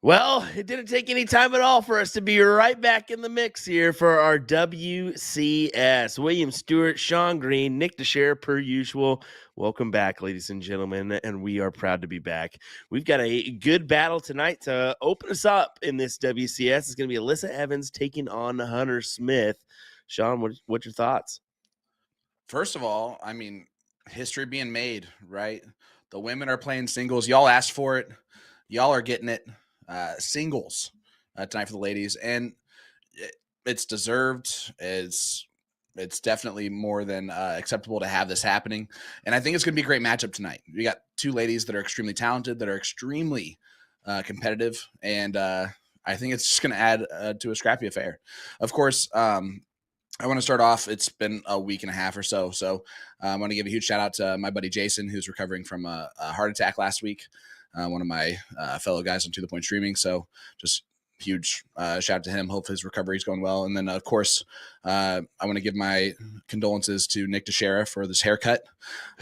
Well, it didn't take any time at all for us to be right back in the mix here for our WCS. William Stewart, Sean Green, Nick DeShare, per usual. Welcome back, ladies and gentlemen, and we are proud to be back. We've got a good battle tonight to open us up in this WCS. It's going to be Alyssa Evans taking on Hunter Smith. Sean, what's your thoughts? First of all, I mean, History being made, right? The women are playing singles. Y'all asked for it. Y'all are getting it. Singles tonight for the ladies, and it's deserved. It's definitely more than acceptable to have this happening, and I think it's going to be a great matchup tonight. We got two ladies that are extremely talented, that are extremely competitive, and I think it's just going to add to a scrappy affair. Of course, I want to start off. It's been a week and a half or so. So I want to give a huge shout out to my buddy Jason, who's recovering from a heart attack last week. One of my fellow guys on To The Point Streaming. So just huge shout out to him. Hope his recovery is going well. And then, of course, I want to give my condolences to Nick Teixeira for this haircut.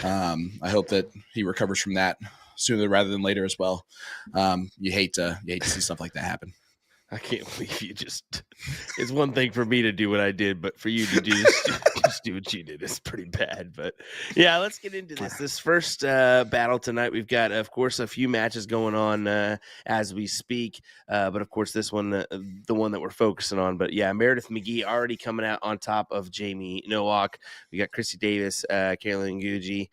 I hope that he recovers from that sooner rather than later as well. You hate to see stuff like that happen. I can't believe you just. It's one thing for me to do what I did, but for you to do just do what you did is pretty bad. But yeah, let's get into this. This first battle tonight, we've got, of course, a few matches going on as we speak. But of course, this one, the one that we're focusing on. But yeah, Meredith McGee already coming out on top of Jamie Nowak. We got Chrissy Davis, Carolyn Gucci,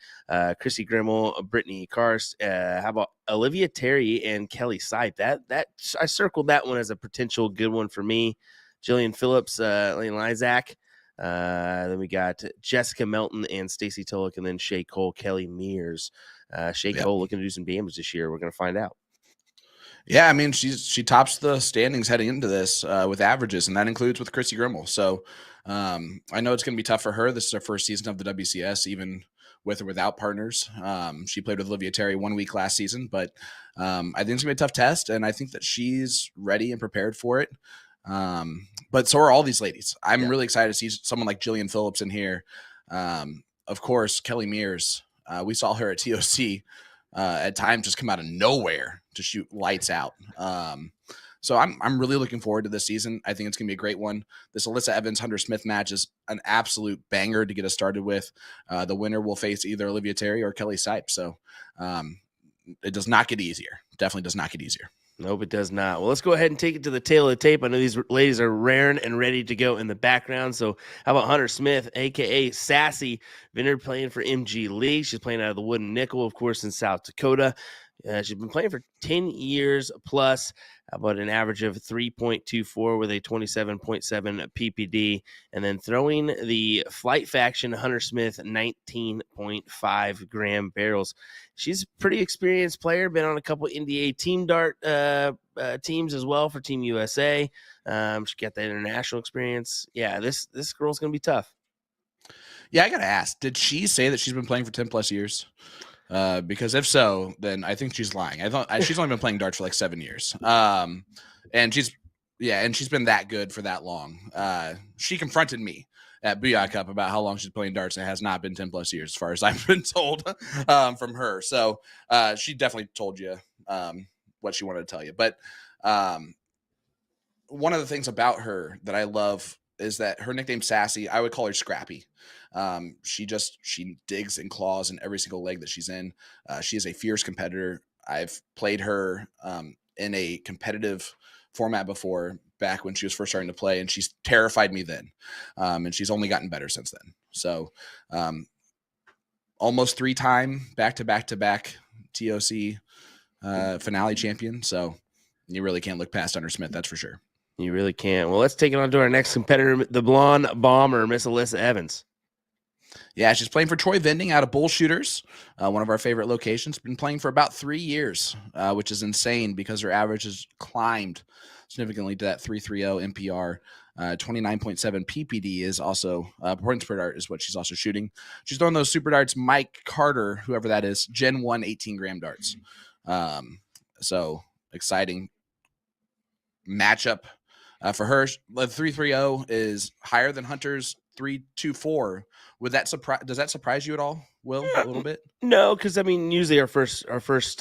Chrissy Grimmel, Brittany Karst. How about Olivia Terry and Kelly Sipe? That I circled that one as a potential good one for me. Jillian Phillips, Lane Lysak. Then we got Jessica Melton and Stacy Tulloch, and then Shay Cole, Kelly Mears. Shay Cole looking to do some damage this year. We're going to find out. Yeah, I mean, she tops the standings heading into this with averages, and that includes with Chrissy Grimmel. So I know it's going to be tough for her. This is her first season of the WCS, even with or without partners. She played with Olivia Terry 1 week last season, but I think it's going to be a tough test, and I think that she's ready and prepared for it. But so are all these ladies. I'm really excited to see someone like Jillian Phillips in here. Of course, Kelly Mears. We saw her at TOC at times just come out of nowhere to shoot lights out. So I'm really looking forward to this season. I think it's going to be a great one. This Alyssa Evans Hunter Smith match is an absolute banger to get us started with. The winner will face either Olivia Terry or Kelly Sipe. So it does not get easier. Definitely does not get easier. Nope, it does not. Well, let's go ahead and take it to the tail of the tape. I know these ladies are raring and ready to go in the background. So how about Hunter Smith, a.k.a. Sassy, been playing for MG League. She's playing out of the Wooden Nickel, of course, in South Dakota. She's been playing for 10 years plus, about an average of 3.24 with a 27.7 PPD. And then throwing the Flight Faction Hunter Smith 19.5 gram barrels. She's a pretty experienced player, been on a couple NDA team dart teams as well for Team USA. She got that international experience. Yeah, this girl's going to be tough. Yeah, I got to ask, did she say that she's been playing for 10 plus years? Because if so, then I think she's lying. I thought she's only been playing darts for like 7 years. And she's been that good for that long. She confronted me at Booyah Cup about how long she's playing darts. It has not been 10 plus years, as far as I've been told from her. So she definitely told you what she wanted to tell you. But one of the things about her that I love is that her nickname Sassy, I would call her Scrappy. She digs and claws in every single leg that she's in. She is a fierce competitor. I've played her in a competitive format before, back when she was first starting to play, and she's terrified me then. And she's only gotten better since then. So almost 3-time back-to-back TOC finale champion. So you really can't look past Hunter Smith, that's for sure. You really can't. Well, let's take it on to our next competitor, the blonde bomber, Miss Alyssa Evans. Yeah, she's playing for Troy Vending out of Bull Shooters, one of our favorite locations. Been playing for about 3 years, which is insane because her average has climbed significantly to that 330 MPR. 29.7 PPD is also points per dart is what she's also shooting. She's throwing those super darts, Mike Carter, whoever that is, Gen 1 18-gram darts. So exciting matchup for her. The 330 is higher than Hunter's 324. Would that does that surprise you at all, Will? A little bit? No, because I mean, usually our first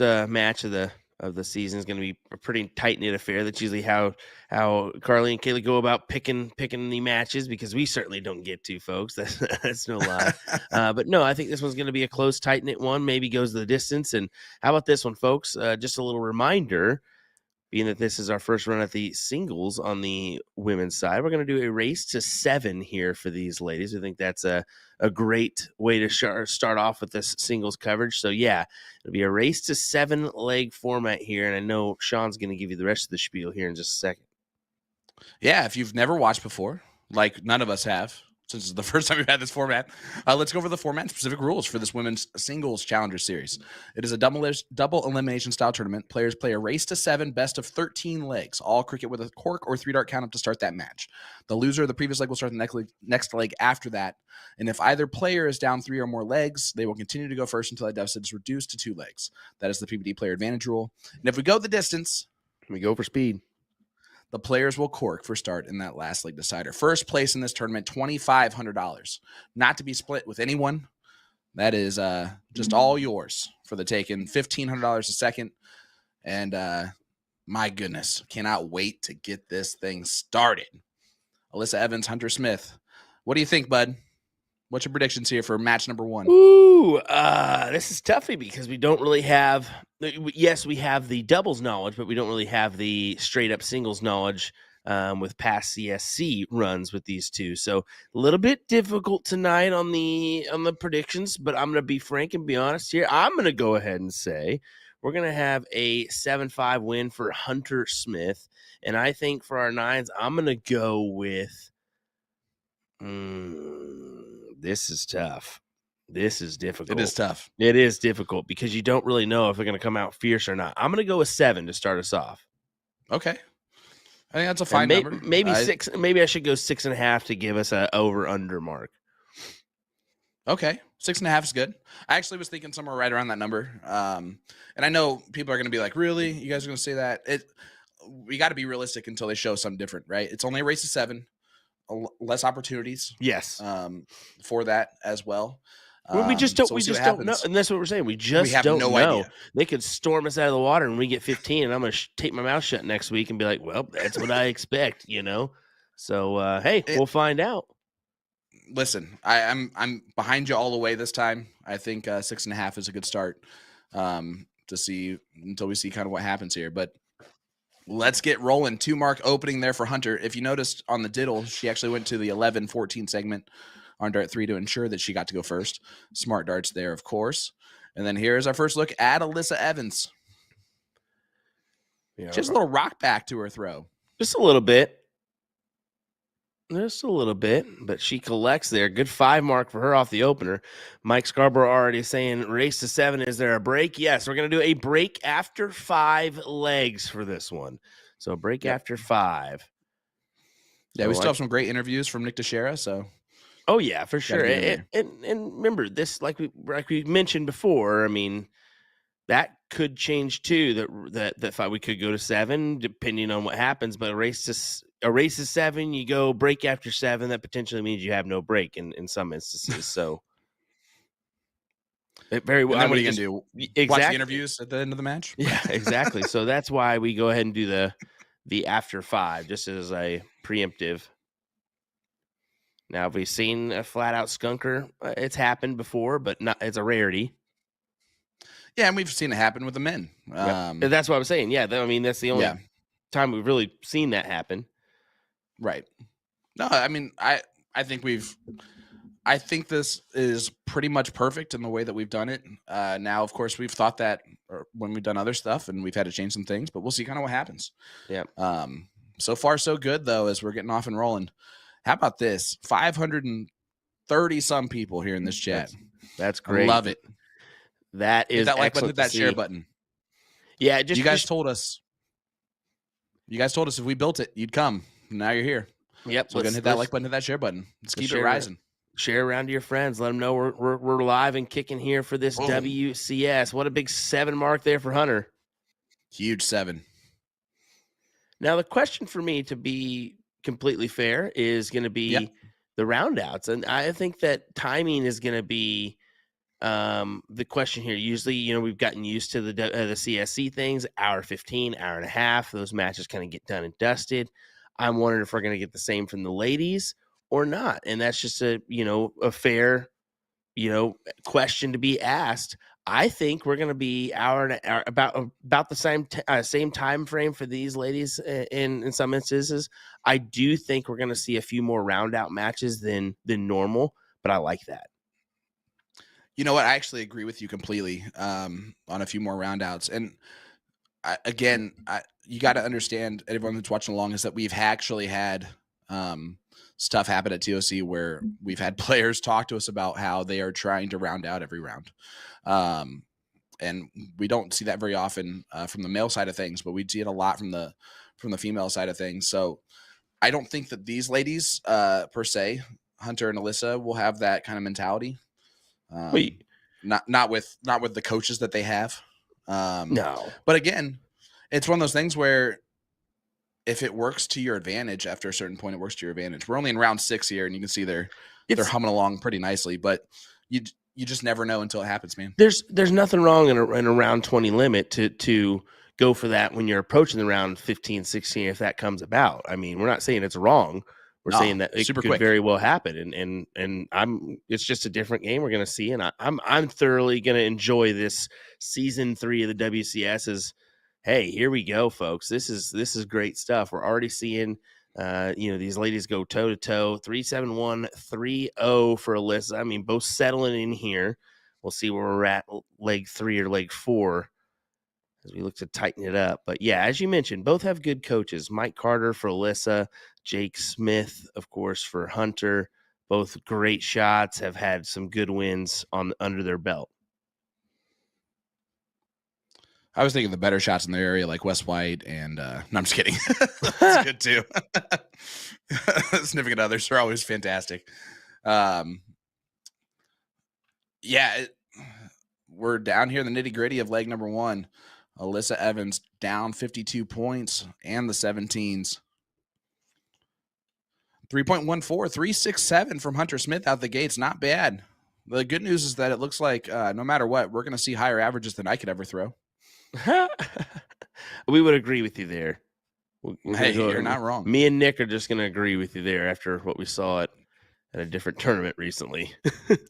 match of the season is going to be a pretty tight knit affair. That's usually how Carly and Kaylee go about picking the matches, because we certainly don't get to, folks. That's no lie. But no, I think this one's going to be a close, tight knit one. Maybe goes the distance. And how about this one, folks? Just a little reminder. being that this is our first run at the singles on the women's side, we're going to do a race to 7 here for these ladies. I think that's a great way to start off with this singles coverage. So, yeah, it'll be a race to 7 leg format here. And I know Sean's going to give you the rest of the spiel here in just a second. Yeah, if you've never watched before, like none of us have, since it's the first time we've had this format, let's go over the format and specific rules for this women's singles challenger series. It is a double elimination style tournament. Players play a race to 7, best of 13 legs, all cricket with a cork or 3-dart count up to start that match. The loser of the previous leg will start the next leg after that. And if either player is down 3 or more legs, they will continue to go first until that deficit is reduced to 2 legs. That is the PBD player advantage rule. And if we go the distance, we go for speed. The players will cork for start in that last leg decider. First place in this tournament, $2,500. Not to be split with anyone. That is just all yours for the taking. $1,500 a second. And my goodness, cannot wait to get this thing started. Alyssa Evans, Hunter Smith. What do you think, bud? What's your predictions here for match number 1? Ooh, this is toughy because we don't really have. Yes, we have the doubles knowledge, but we don't really have the straight up singles knowledge with past CSC runs with these two. So a little bit difficult tonight on the predictions. But I'm going to be frank and be honest here. I'm going to go ahead and say we're going to have a 7-5 win for Hunter Smith, and I think for our 9s, I'm going to go with. This is tough. This is difficult. It is tough. It is difficult because you don't really know if they're going to come out fierce or not. I'm going to go with 7 to start us off. Okay. I think that's a fine number. Maybe 6. Maybe I should go 6.5 to give us an over-under mark. Okay. 6.5 is good. I actually was thinking somewhere right around that number. And I know people are going to be like, really? You guys are going to say that? We got to be realistic until they show something different, right? It's only a race to 7. Less opportunities, yes, for that as well. We just don't know, and that's what we're saying. We don't know. Idea. They could storm us out of the water, and we get 15, and I'm going to take my mouth shut next week and be like, "Well, that's what I expect," you know. So, hey, we'll find out. Listen, I'm behind you all the way this time. I think 6.5 is a good start to see until we see kind of what happens here, but. Let's get rolling. 2-mark opening there for Hunter. If you noticed on the diddle, she actually went to the 11-14 segment on dart 3 to ensure that she got to go first. Smart darts there, of course. And then here's our first look at Alyssa Evans. Yeah, just a little rock back to her throw. Just a little bit. Just a little bit, but she collects there. Good 5 mark for her off the opener. Mike Scarborough already saying race to 7. Is there a break? Yes, we're going to do a break after 5 legs for this one. So a break after 5. Yeah, so we still have some great interviews from Nick Teixeira. So, oh yeah, for sure. And remember this, like we mentioned before. I mean, that could change too. That fight we could go to 7 depending on what happens. But a race is 7. You go break after 7. That potentially means you have no break in some instances. So it very well. And then what are you gonna do? Exactly. Watch the interviews at the end of the match. Yeah, exactly. So that's why we go ahead and do the after 5 just as a preemptive. Now, have we seen a flat out skunker? It's happened before, but not. It's a rarity. Yeah, and we've seen it happen with the men. That's what I was saying. Yeah, I mean that's the only time we've really seen that happen. Right. No, I mean I think this is pretty much perfect in the way that we've done it. Now, of course, we've thought that when we've done other stuff, and we've had to change some things, but we'll see kind of what happens. Yeah. So far, so good though, as we're getting off and rolling. How about this? 530 some people here in this chat. That's great. I love it. That is hit that like button, hit that share button. Yeah, you guys told us if we built it, you'd come. Now you're here. Yep. So we're gonna hit that like button, hit that share button. Let's keep it rising. Share around to your friends. Let them know we're live and kicking here for this WCS. What a big 7 mark there for Hunter. Huge 7. Now the question for me, to be completely fair, is going to be the roundouts, and I think that timing is going to be the question here. Usually, we've gotten used to the CSC things, hour 15, hour and a half. Those matches kind of get done and dusted. I'm wondering if we're going to get the same from the ladies or not. And that's just a fair, question to be asked. I think we're going to be about the same time frame for these ladies in some instances. I do think we're going to see a few more round out matches than normal, but I like that. You know what? I actually agree with you completely on a few more round outs. And you got to understand, everyone that's watching along, is that we've actually had stuff happen at TOC where we've had players talk to us about how they are trying to round out every round. And we don't see that very often from the male side of things, but we see it a lot from the female side of things. So I don't think that these ladies per se, Hunter and Alyssa, will have that kind of mentality. Not with the coaches that they have. No, but again, it's one of those things where if it works to your advantage, after a certain point, it works to your advantage. We're only in round 6 here, and you can see they're humming along pretty nicely, but you just never know until it happens, man. There's nothing wrong in a round 20 limit to go for that when you're approaching the round 15, 16, if that comes about. I mean, we're not saying it's wrong. We're saying that it could very well happen, and it's just a different game we're going to see, and I'm thoroughly going to enjoy this season 3 of the WCS. Is hey, here we go, folks. This is great stuff. We're already seeing these ladies go toe to toe, 3-7-1, 3-0 for Alyssa. I mean, both settling in here. We'll see where we're at leg 3 or leg 4 as we look to tighten it up. But yeah, as you mentioned, both have good coaches. Mike Carter for Alyssa, Jake Smith, of course, for Hunter. Both great shots, have had some good wins under their belt. I was thinking the better shots in the area, like West White and no, I'm just kidding. That's good too. Significant others are always fantastic. We're down here in the nitty gritty of leg number 1. Alyssa Evans down 52 points and the 17s. 3.14, 3.67 from Hunter Smith out the gates. Not bad. The good news is that it looks like no matter what, we're going to see higher averages than I could ever throw. We would agree with you there. You're not wrong. Me and Nick are just going to agree with you there after what we saw at a different tournament recently.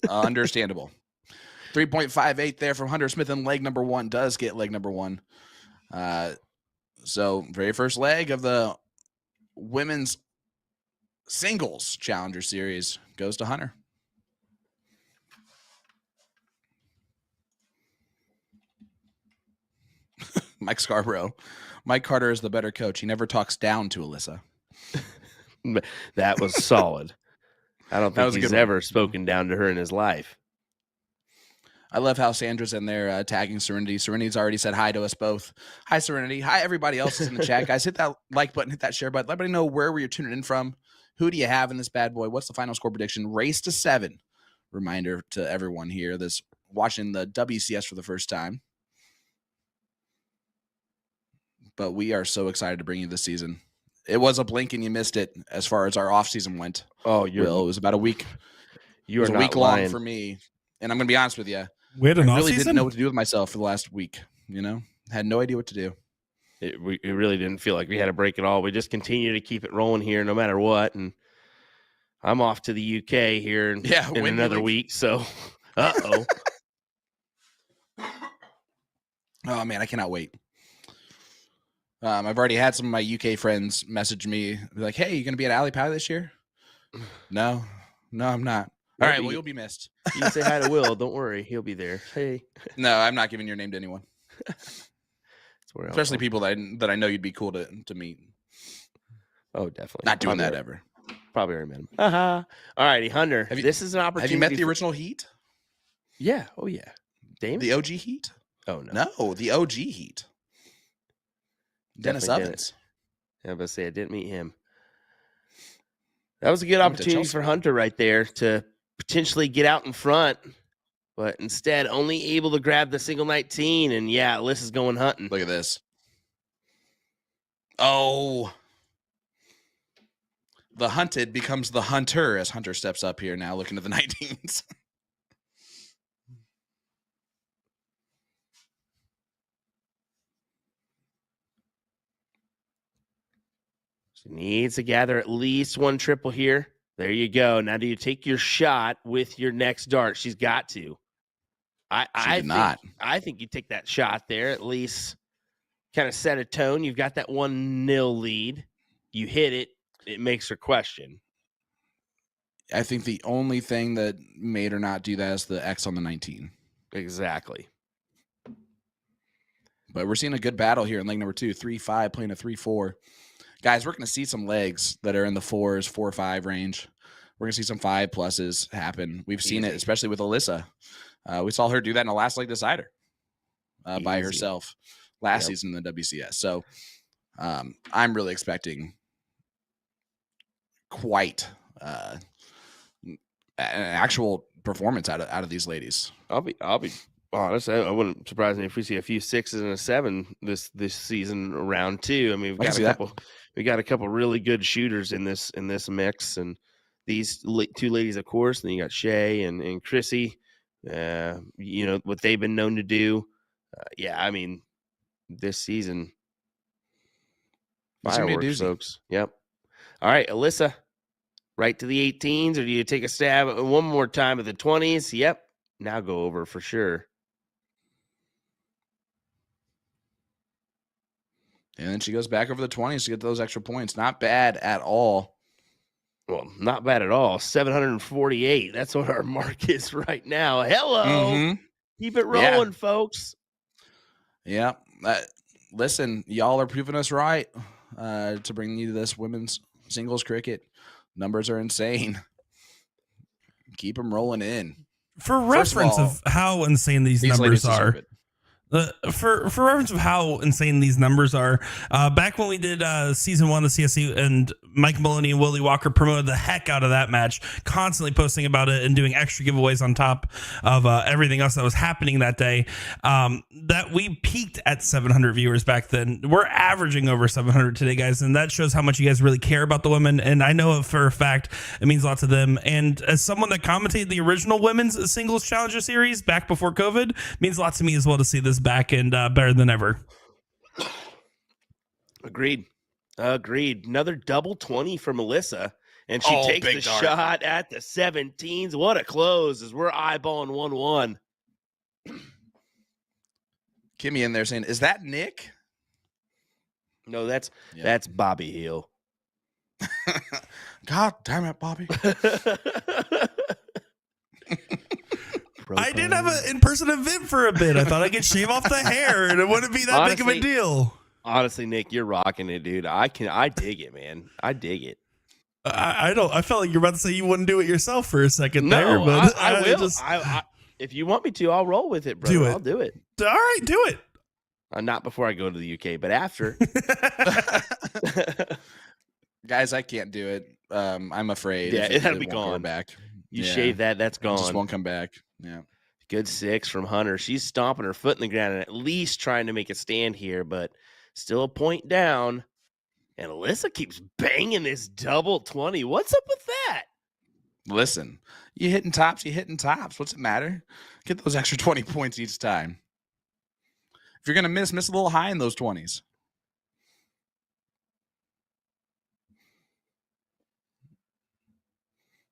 Understandable. 3.58 there from Hunter Smith in leg number 1 does get leg number 1. So very first leg of the women's singles challenger series goes to Hunter. Mike Scarborough. Mike Carter is the better coach. He never talks down to Alyssa. That was solid. I don't think he's ever spoken down to her in his life. I love how Sandra's in there tagging Serenity. Serenity's already said hi to us both. Hi, Serenity. Hi, everybody else is in the chat. Guys, hit that like button, hit that share button. Let everybody know where you're tuning in from. Who do you have in this bad boy? What's the final score prediction? Race to 7. Reminder to everyone here that's watching the WCS for the first time. But we are so excited to bring you this season. It was a blink and you missed it as far as our off season went. Oh, it was about a week. You are a week long for me. And I'm going to be honest with you. We had an off season? Didn't know what to do with myself for the last week. Had no idea what to do. It really didn't feel like we had a break at all. We just continue to keep it rolling here no matter what. And I'm off to the UK here in another week. So, uh-oh. Oh, man, I cannot wait. I've already had some of my UK friends message me like, hey, you going to be at Alley Pie this year? No, I'm not. All right, well, you'll be missed. You can say hi to Will. Don't worry. He'll be there. Hey. No, I'm not giving your name to anyone. Especially people that I know you'd be cool to meet. Oh, definitely. Not doing that ever. Probably already met him. All righty, Hunter. This is an opportunity. Have you met the original Heat? Yeah. Oh, yeah. Damon? The OG Heat? Oh, no. No, the OG Heat. Dennis Ovens. I was about to say, I didn't meet him. That was a good opportunity for Hunter right there to potentially get out in front, but instead only able to grab the single 19. And yeah, Alyssa's going hunting. Look at this. Oh. The hunted becomes the hunter as Hunter steps up here now looking at the 19s. She needs to gather at least one triple here. There you go. Now do you take your shot with your next dart? She's got to. I think you take that shot there, at least kind of set a tone. You've got that 1-0 lead. You hit it. It makes her question. I think the only thing that made her not do that is the X on the 19. Exactly. But we're seeing a good battle here in leg number 2. 3-5 playing a 3-4. Guys, we're going to see some legs that are in the 4s, 4-5 range. We're going to see some 5 pluses happen. We've seen it, especially with Alyssa. We saw her do that in the last leg decider by herself last season in the WCS. So I'm really expecting quite an actual performance out of these ladies. I'll be honest. I wouldn't surprise me if we see a few 6s and a 7 this season round 2. I mean, we got a couple really good shooters in this mix, and these 2 ladies, of course. And then you got Shay and Chrissy. What they've been known to do. I mean, this season, fireworks, folks. Yep. All right, Alyssa, right to the 18s, or do you take a stab one more time at the 20s? Yep. Now go over for sure. And then she goes back over the 20s to get those extra points. Not bad at all. Well, not bad at all. 748. That's what our mark is right now. Hello. Mm-hmm. Keep it rolling, folks. Yeah. Listen, y'all are proving us right to bring you this women's singles cricket. Numbers are insane. Keep them rolling in. For reference of how insane these numbers are. For reference of how insane these numbers are, back when we did season 1 of the CSC, and Mike Maloney and Willie Walker promoted the heck out of that match, constantly posting about it and doing extra giveaways on top of everything else that was happening that day, that we peaked at 700 viewers back then. We're averaging over 700 today, guys, and that shows how much you guys really care about the women, and I know for a fact it means a lot to them. And as someone that commentated the original women's singles challenger series back before COVID, it means a lot to me as well to see this back and better than ever. Agreed. Another double 20 from Alyssa, and she takes the shot at the 17s. What a close, as we're eyeballing 1-1. Kimmy in there saying, "Is that Nick?" No, that's Bobby Hill. God damn it, Bobby. I did have an in-person event for a bit. I thought I could shave off the hair and it wouldn't be that big of a deal. Honestly, Nick, you're rocking it, dude. I dig it, man. I dig it. I felt like you're about to say you wouldn't do it yourself for a second there, but I will. If you want me to, I'll roll with it, brother. I'll do it. All right, do it. Not before I go to the UK, but after. Guys, I can't do it. I'm afraid. Yeah, it'll be gone. Back. You shave that's gone. It just won't come back. Yeah. Good 6 from Hunter. She's stomping her foot in the ground and at least trying to make a stand here, but still a point down. And Alyssa keeps banging this double 20. What's up with that? Listen, you hitting tops. What's it matter? Get those extra 20 points each time. If you're going to miss a little high in those 20s.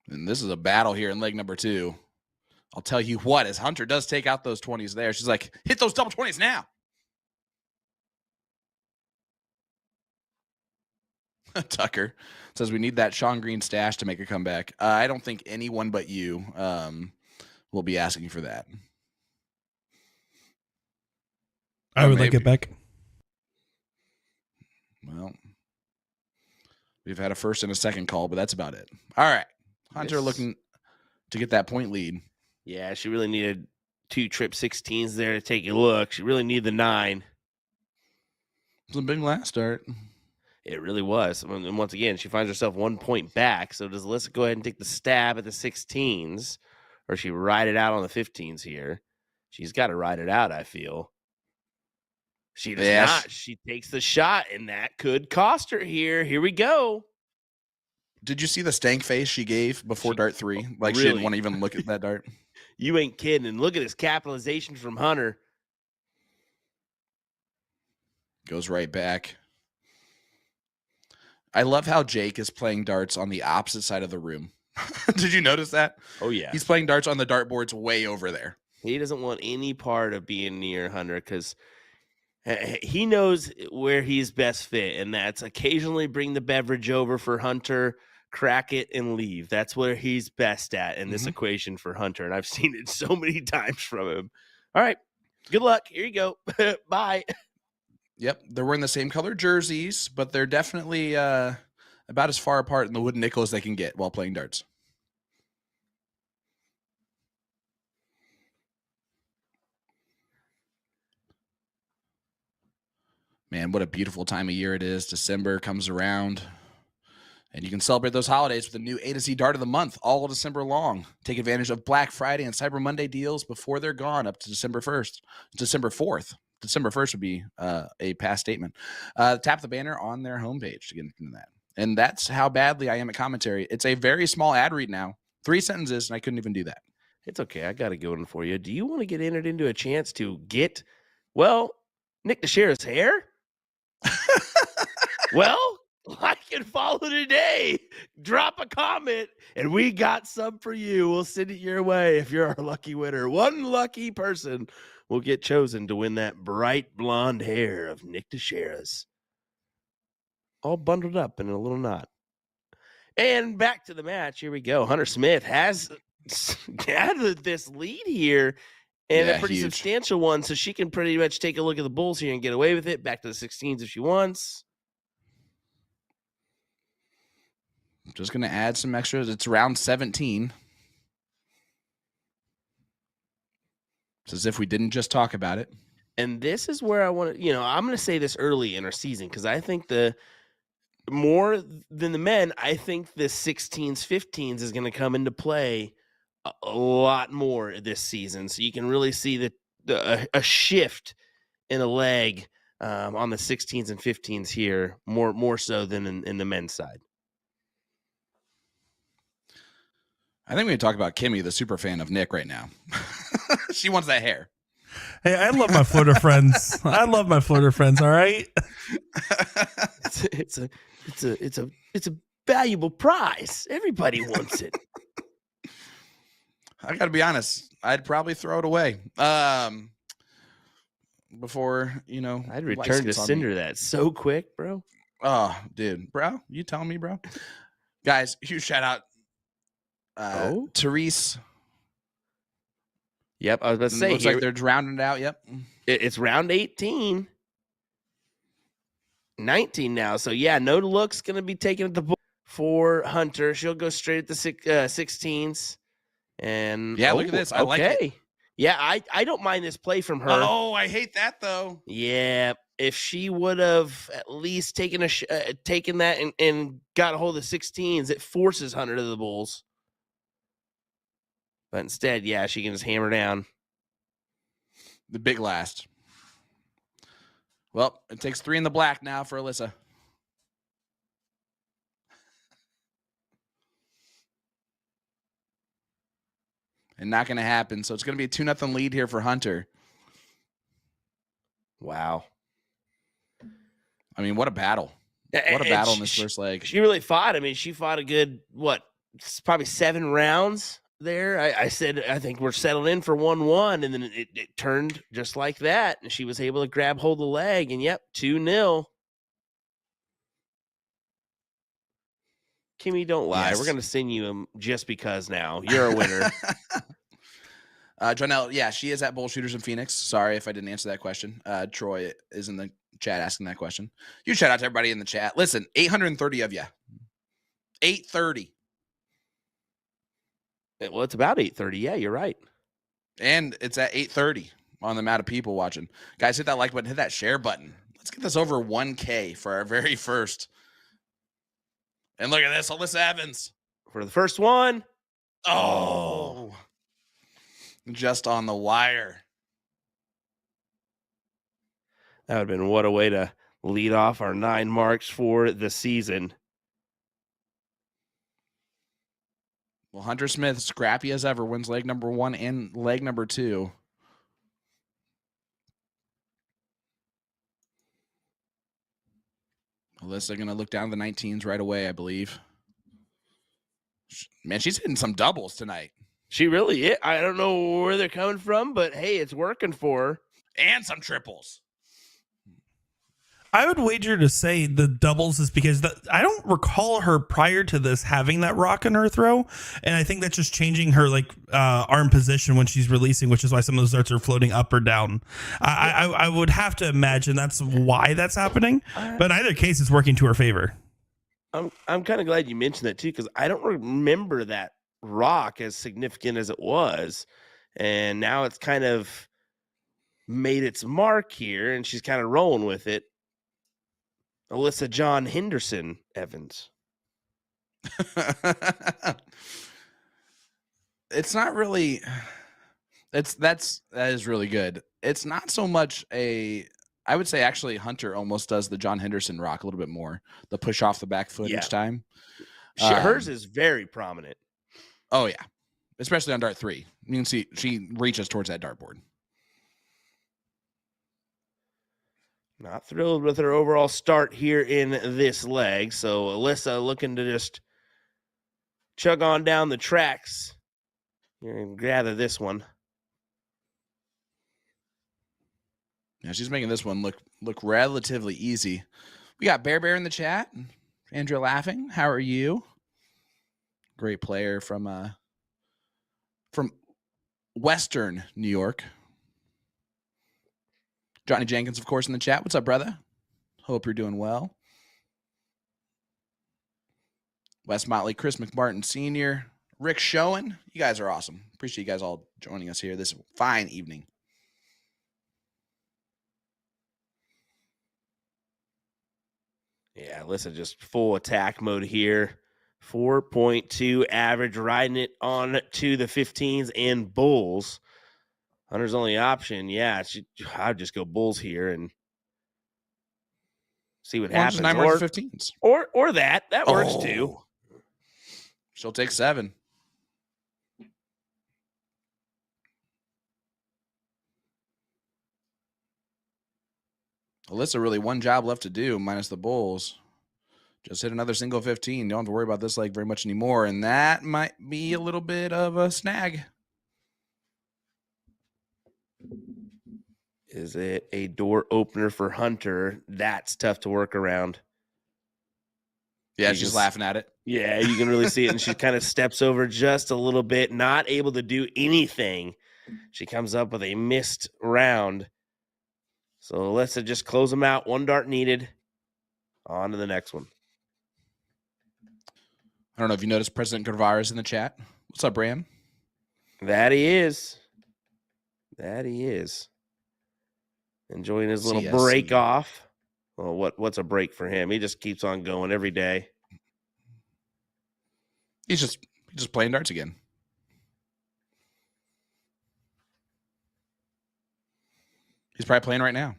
And this is a battle here in leg number 2. I'll tell you what, as Hunter does take out those 20s there, she's like, hit those double 20s now. Tucker says we need that Sean Green stash to make a comeback. I don't think anyone but you will be asking for that. I would like it back. Well, we've had a first and a second call, but that's about it. All right. Hunter looking to get that point lead. Yeah, she really needed 2 trip 16s there to take a look. She really needed the 9. It was a big last start. It really was. And once again, she finds herself 1 point back. So does Alyssa go ahead and take the stab at the 16s, or she ride it out on the 15s here? She's got to ride it out, I feel. She does not. She takes the shot, and that could cost her here. Here we go. Did you see the stank face she gave before dart 3? Like, really? She didn't want to even look at that dart. You ain't kidding. And look at this capitalization from Hunter. Goes right back. I love how Jake is playing darts on the opposite side of the room. Did you notice that? Oh, yeah. He's playing darts on the dartboards way over there. He doesn't want any part of being near Hunter because he knows where he's best fit, and that's occasionally bring the beverage over for Hunter, crack it, and leave. That's where he's best at in this equation for Hunter, and I've seen it so many times from him. All right, good luck. Here you go. Bye. Yep, they're wearing the same color jerseys, but they're definitely about as far apart in the wooden nickel as they can get while playing darts. Man, what a beautiful time of year it is. December comes around, and you can celebrate those holidays with a new A to Z Dart of the Month all December long. Take advantage of Black Friday and Cyber Monday deals before they're gone up to December 4th. December 1st would be a past statement. Tap the banner on their homepage to get into that. And that's how badly I am at commentary. It's a very small ad read now. 3 sentences, and I couldn't even do that. It's okay. I got a good one for you. Do you want to get entered into a chance to get, well, Nick Teixeira's hair? Well, like and follow today. Drop a comment, and we got some for you. We'll send it your way if you're our lucky winner. One lucky person will get chosen to win that bright blonde hair of Nick Teixeira's. All bundled up in a little knot. And back to the match. Here we go. Hunter Smith has gathered this lead here, and a pretty substantial one, so she can pretty much take a look at the Bulls here and get away with it. Back to the 16s if she wants. Just going to add some extras. It's round 17. It's as if we didn't just talk about it. And this is where I want to, I'm going to say this early in our season because I think the more than the men, I think the 16s, 15s is going to come into play a lot more this season. So you can really see a shift in a leg on the 16s and 15s here, more so than in the men's side. I think we can talk about Kimmy, the super fan of Nick right now. She wants that hair. Hey, I love my Florida friends. I love my Florida friends. All right. It's a valuable prize. Everybody wants it. I got to be honest. I'd probably throw it away. Before, I'd return to sender that so quick, bro. Oh, dude, bro, you telling me, bro? Guys, huge shout out. Therese. Yep, I was about to say. It looks like they're rounding it out. Yep. It's round 18. 19 now. So, yeah, no looks going to be taken at the board for Hunter. She'll go straight at the 16s. And yeah, look at this. I like it. Yeah, I don't mind this play from her. Oh, I hate that, though. Yeah, if she would have at least taken that and got a hold of the 16s, it forces Hunter to the Bulls. But instead, yeah, she can just hammer down. The big last. Well, it takes 3 in the black now for Alyssa. And not going to happen. So it's going to be a 2-0 lead here for Hunter. Wow. I mean, what a battle. What a battle in this first leg. She really fought. I mean, she fought a good, probably 7 rounds there. I said, I think we're settled in for 1-1, and then it turned just like that, and she was able to grab hold of the leg, and yep, 2-0. Kimmy, don't lie. Yes. We're going to send you him just because now. You're a winner. Jonelle, yeah, she is at Bull Shooters in Phoenix. Sorry if I didn't answer that question. Troy is in the chat asking that question. You shout out to everybody in the chat. Listen, 830 of you. 830. Well, it's about 8:30. Yeah, you're right. And it's at 8:30 on the amount of people watching. Guys, hit that like button, hit that share button. Let's get this over 1K for our very first. And look at this, Alyssa Evans. For the first one. Oh. Just on the wire. That would have been what a way to lead off our 9 marks for the season. Well, Hunter Smith, scrappy as ever, wins leg number 1 and leg number 2. Alyssa going to look down the 19s right away, I believe. Man, she's hitting some doubles tonight. She really is. I don't know where they're coming from, but hey, it's working for her. And some triples. I would wager to say the doubles is because I don't recall her prior to this having that rock in her throw, and I think that's just changing her arm position when she's releasing, which is why some of those darts are floating up or down. I would have to imagine that's why that's happening, but in either case, it's working to her favor. I'm kind of glad you mentioned that too, because I don't remember that rock as significant as it was, and now it's kind of made its mark here, and she's kind of rolling with it. Alyssa John Henderson Evans. It's not really. That is really good. It's not so much I would say actually Hunter almost does the John Henderson rock a little bit more. The push off the back foot each time. Hers is very prominent. Oh yeah, especially on dart 3. You can see she reaches towards that dartboard. Not thrilled with her overall start here in this leg. So Alyssa looking to just chug on down the tracks and gather this one. Yeah, she's making this one look relatively easy. We got Bear in the chat. Andrea laughing. How are you? Great player from Western New York. Johnny Jenkins, of course, in the chat. What's up, brother? Hope you're doing well. Wes Motley, Chris McMartin Sr., Rick Schoen. You guys are awesome. Appreciate you guys all joining us here this fine evening. Yeah, Alyssa just full attack mode here. 4.2 average, riding it on to the 15s and bulls. Hunter's only option. Yeah, I'd just go bulls here and see what happens. 9 more 15s. Or that. That works too. She'll take 7. Alyssa really one job left to do minus the bulls. Just hit another single 15. Don't have to worry about this leg very much anymore. And that might be a little bit of a snag. Is it a door opener for Hunter? That's tough to work around. Yeah, she's laughing at it. Yeah, you can really see it. And she kind of steps over just a little bit, not able to do anything. She comes up with a missed round. So Alyssa just close them out. 1 dart needed. On to the next one. I don't know if you noticed President Guevara's in the chat. What's up, Bram? That he is. Enjoying his little break off. Well, what's a break for him? He just keeps on going every day. He's just playing darts again. He's probably playing right now.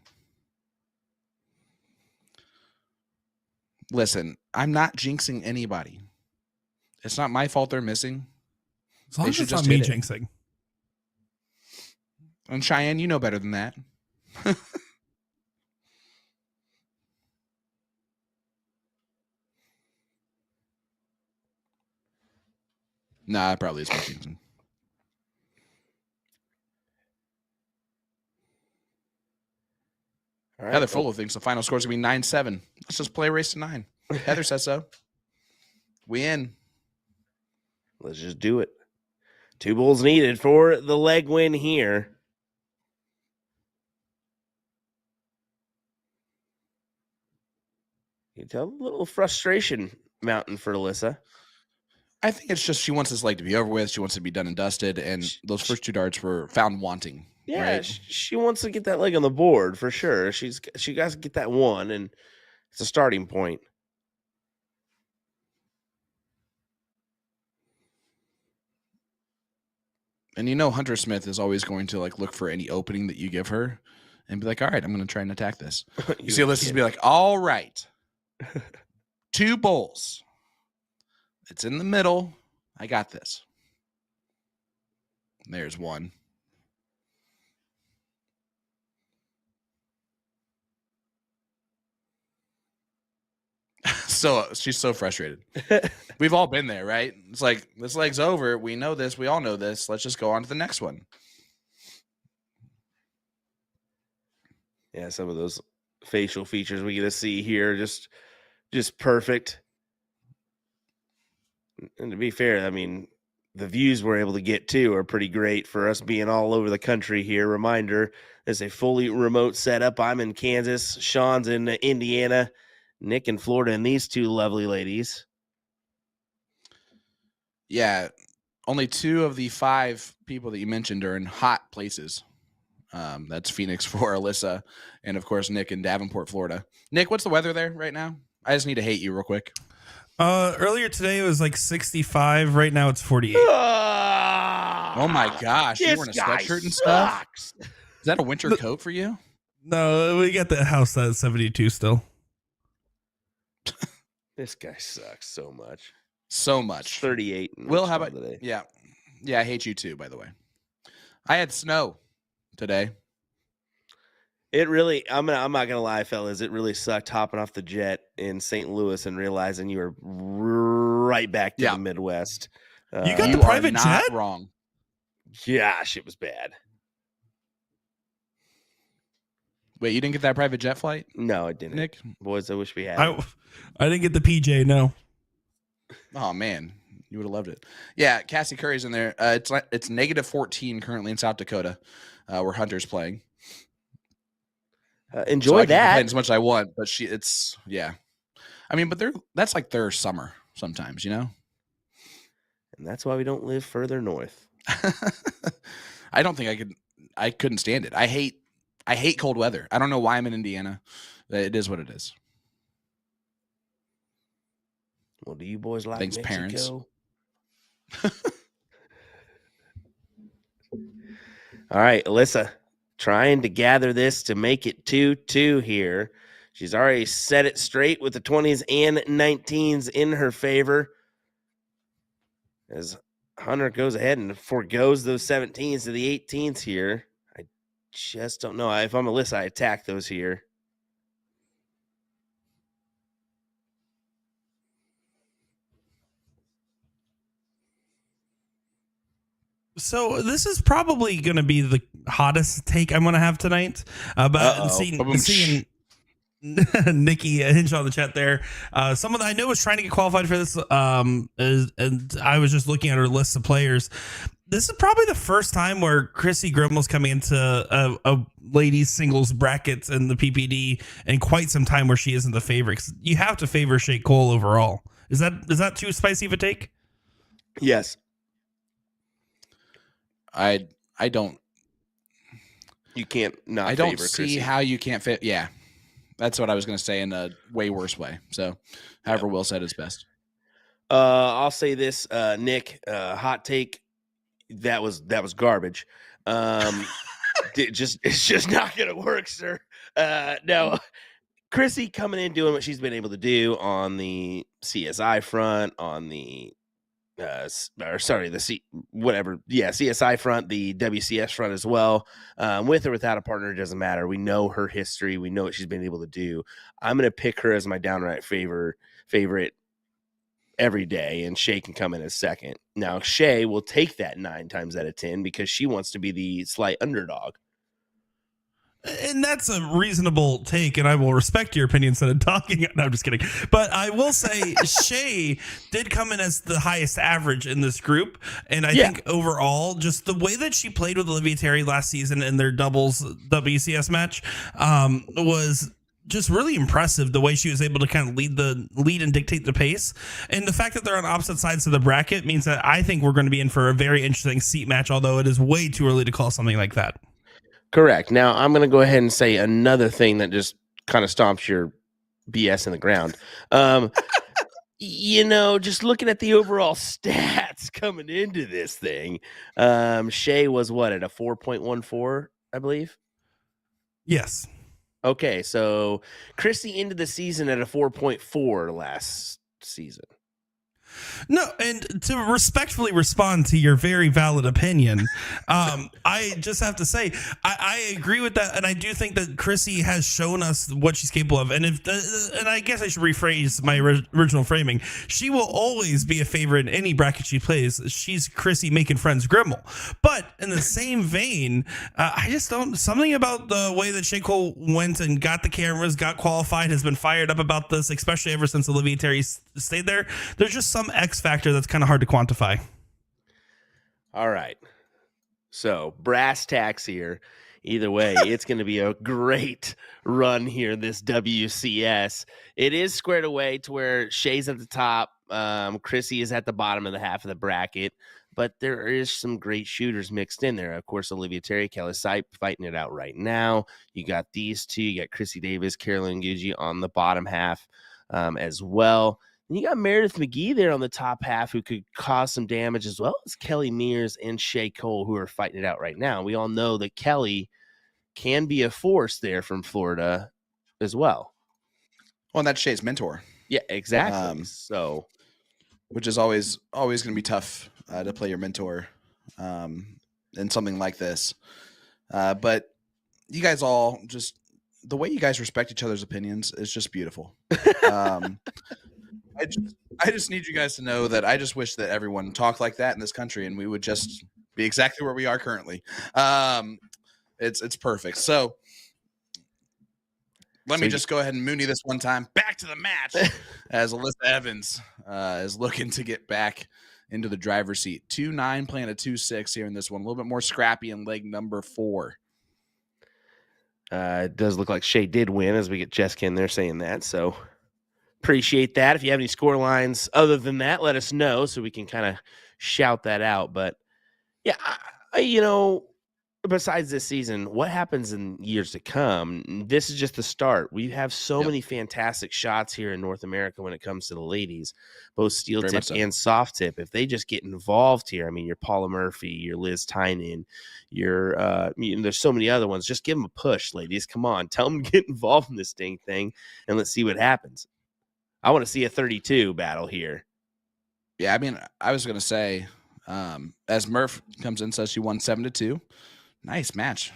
Listen, I'm not jinxing anybody. It's not my fault they're missing. As long as it's not me jinxing. And Cheyenne, you know better than that. Nah, it probably is my jinxing. All right. Heather Fuller thinks the final score is going to be 9-7. Let's just play a race to 9. Heather says so. We in. Let's just do it. 2 bulls needed for the leg win here. You tell a little frustration mountain for Alyssa. I think it's just she wants this leg to be over with. She wants to be done and dusted, and those first 2 darts were found wanting. Yeah, right? She wants to get that leg on the board for sure. She got to get that one, and it's a starting point. And you know Hunter Smith is always going to look for any opening that you give her and be like, all right, I'm going to try and attack this. You see Alyssa's be like, all right, 2 bulls. It's in the middle. I got this. There's 1. she's so frustrated. We've all been there, right? It's like, this leg's over. We know this. We all know this. Let's just go on to the next one. Yeah, some of those facial features we get to see here, just perfect. And to be fair, I mean, the views we're able to get too are pretty great for us being all over the country here. Reminder, it's a fully remote setup. I'm in Kansas, Sean's in Indiana, Nick in Florida, and these two lovely ladies. Yeah, only 2 of the 5 people that you mentioned are in hot places. That's Phoenix for Alyssa, and of course Nick in Davenport, Florida. Nick, what's the weather there right now? I just need to hate you real quick. Earlier today it was like 65. Right now it's 48. Oh my gosh, you wearing a sweatshirt and stuff? Is that a winter coat for you? No, we got the house at 72 still. This guy sucks so much. So much. It's 38. Will, how about today? Yeah, I hate you too. By the way, I had snow today. It really, I'm not gonna lie, fellas. It really sucked hopping off the jet in St. Louis and realizing you were right back to the Midwest. You got the private jet? Wrong. Gosh, it was bad. Wait, you didn't get that private jet flight? No, I didn't. Nick, boys, I wish we had. I didn't get the PJ. No. Oh man, you would have loved it. Yeah, Cassie Curry's in there. It's -14 currently in South Dakota, where Hunter's playing. Enjoy so that. I can as much as I want, but I mean, but that's like their summer sometimes, you know. And that's why we don't live further north. I don't think I couldn't stand it. I hate cold weather. I don't know why I'm in Indiana. It is what it is. Well, do you boys like Thanks, Mexico? Parents. All right, Alyssa, trying to gather this to make it 2-2 here. She's already set it straight with the 20s and 19s in her favor. As Hunter goes ahead and forgoes those 17s to the 18s here. I just don't know. If I'm Alyssa, I attack those here. So this is probably going to be the hottest take I'm going to have tonight. But seeing Nikki hinge on the chat there. Someone that I know was trying to get qualified for this. And I was just looking at her list of players. This is probably the first time where Chrissy Grimmel's coming into a ladies singles brackets in the PPD in quite some time where she isn't the favorite. You have to favor Shea Cole overall. Is that too spicy of a take? Yes. I don't. You can't not. I don't favor see Chrissy. how you can't fit. Yeah, that's what I was going to say in a way worse way. So, however, Will said is best. I'll say this, Nick. Hot take. That was garbage. It's just not going to work, sir. No, Chrissy coming in doing what she's been able to do on the CSI front, on the CSI front, the WCS front as well. With or without a partner, it doesn't matter. We know her history. We know what she's been able to do. I'm going to pick her as my downright favorite every day, and Shea can come in as second. Now, Shea will take that 9 times out of 10 because she wants to be the slight underdog. And that's a reasonable take, and I will respect your opinion instead of talking. No, I'm just kidding. But I will say Shea did come in as the highest average in this group. And I think overall, just the way that she played with Olivia Terry last season in their doubles WCS match was just really impressive. The way she was able to kind of lead and dictate the pace. And the fact that they're on opposite sides of the bracket means that I think we're going to be in for a very interesting seat match, although it is way too early to call something like that. Correct. Now, I'm going to go ahead and say another thing that just kind of stomps your BS in the ground. Just looking at the overall stats coming into this thing, Shea was at a 4.14, I believe? Yes. Okay, so Chrissy ended the season at a 4.4 last season. No, and to respectfully respond to your very valid opinion, I just have to say I agree with that, and I do think that Chrissy has shown us what she's capable of. And and I guess I should rephrase my original framing. She will always be a favorite in any bracket she plays. She's Chrissy making friends Grimmel. But in the same vein, I just don't. Something about the way that Shea Cole went and got the cameras, got qualified, has been fired up about this, especially ever since Olivia Terry stayed there. There's just some X factor that's kind of hard to quantify. All right. So brass tacks here. Either way, it's going to be a great run here, this WCS. It is squared away to where Shea's at the top. Chrissy is at the bottom of the half of the bracket, but there is some great shooters mixed in there. Of course, Olivia Terry, Kelly Sipe fighting it out right now. You got these two. You got Chrissy Davis, Carolyn Gucci on the bottom half as well. And you got Meredith McGee there on the top half who could cause some damage, as well as Kelly Mears and Shea Cole, who are fighting it out right now. We all know that Kelly can be a force there from Florida as well. Well, and that's Shea's mentor. Yeah, exactly. Which is always going to be tough to play your mentor in something like this. But you guys all just, the way you guys respect each other's opinions is just beautiful. I just need you guys to know that I just wish that everyone talked like that in this country, and we would just be exactly where we are currently. It's perfect. So let me just go ahead and Mooney this one time. Back to the match as Alyssa Evans is looking to get back into the driver's seat. 2-9 playing a 2-6 here in this one. A little bit more scrappy in leg number 4. It does look like Shea did win as we get Jessica in there saying that. So appreciate that. If you have any score lines other than that, let us know so we can kind of shout that out. But yeah, besides this season, what happens in years to come? This is just the start. We have so many fantastic shots here in North America when it comes to the ladies, both steel tip and soft tip. If they just get involved here, I mean, your Paula Murphy, your Liz Tynan, there's so many other ones. Just give them a push, ladies. Come on, tell them to get involved in this thing, and let's see what happens. I want to see a 32 battle here. Yeah, I mean, I was going to say, as Murph comes in, says she won 7-2. Nice match,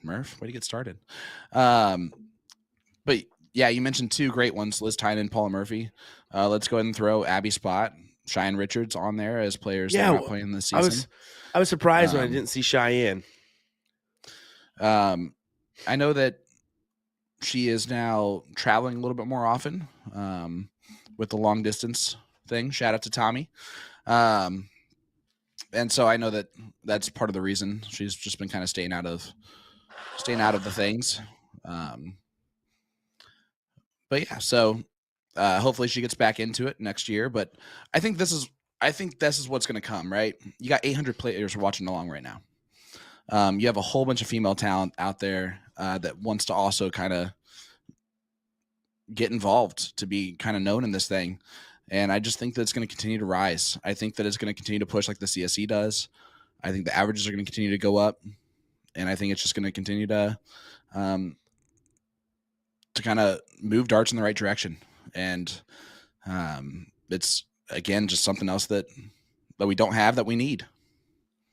Murph. Way to get started. But yeah, you mentioned 2 great ones, Liz Tynan and Paula Murphy. Let's go ahead and throw Abby Spot, Cheyenne Richards on there as players that are not playing this season. I was surprised when I didn't see Cheyenne. I know that she is now traveling a little bit more often with the long distance thing. Shout out to Tommy. And so I know that that's part of the reason she's just been kind of staying out of the things. But yeah, so hopefully she gets back into it next year. But I think this is what's going to come, right? You got 800 players watching along right now. You have a whole bunch of female talent out there that wants to also kind of get involved, to be kind of known in this thing. And I just think that it's going to continue to rise. I think that it's going to continue to push like the CSE does. I think the averages are going to continue to go up. And I think it's just going to continue to kind of move darts in the right direction. And it's, again, just something else that we don't have that we need.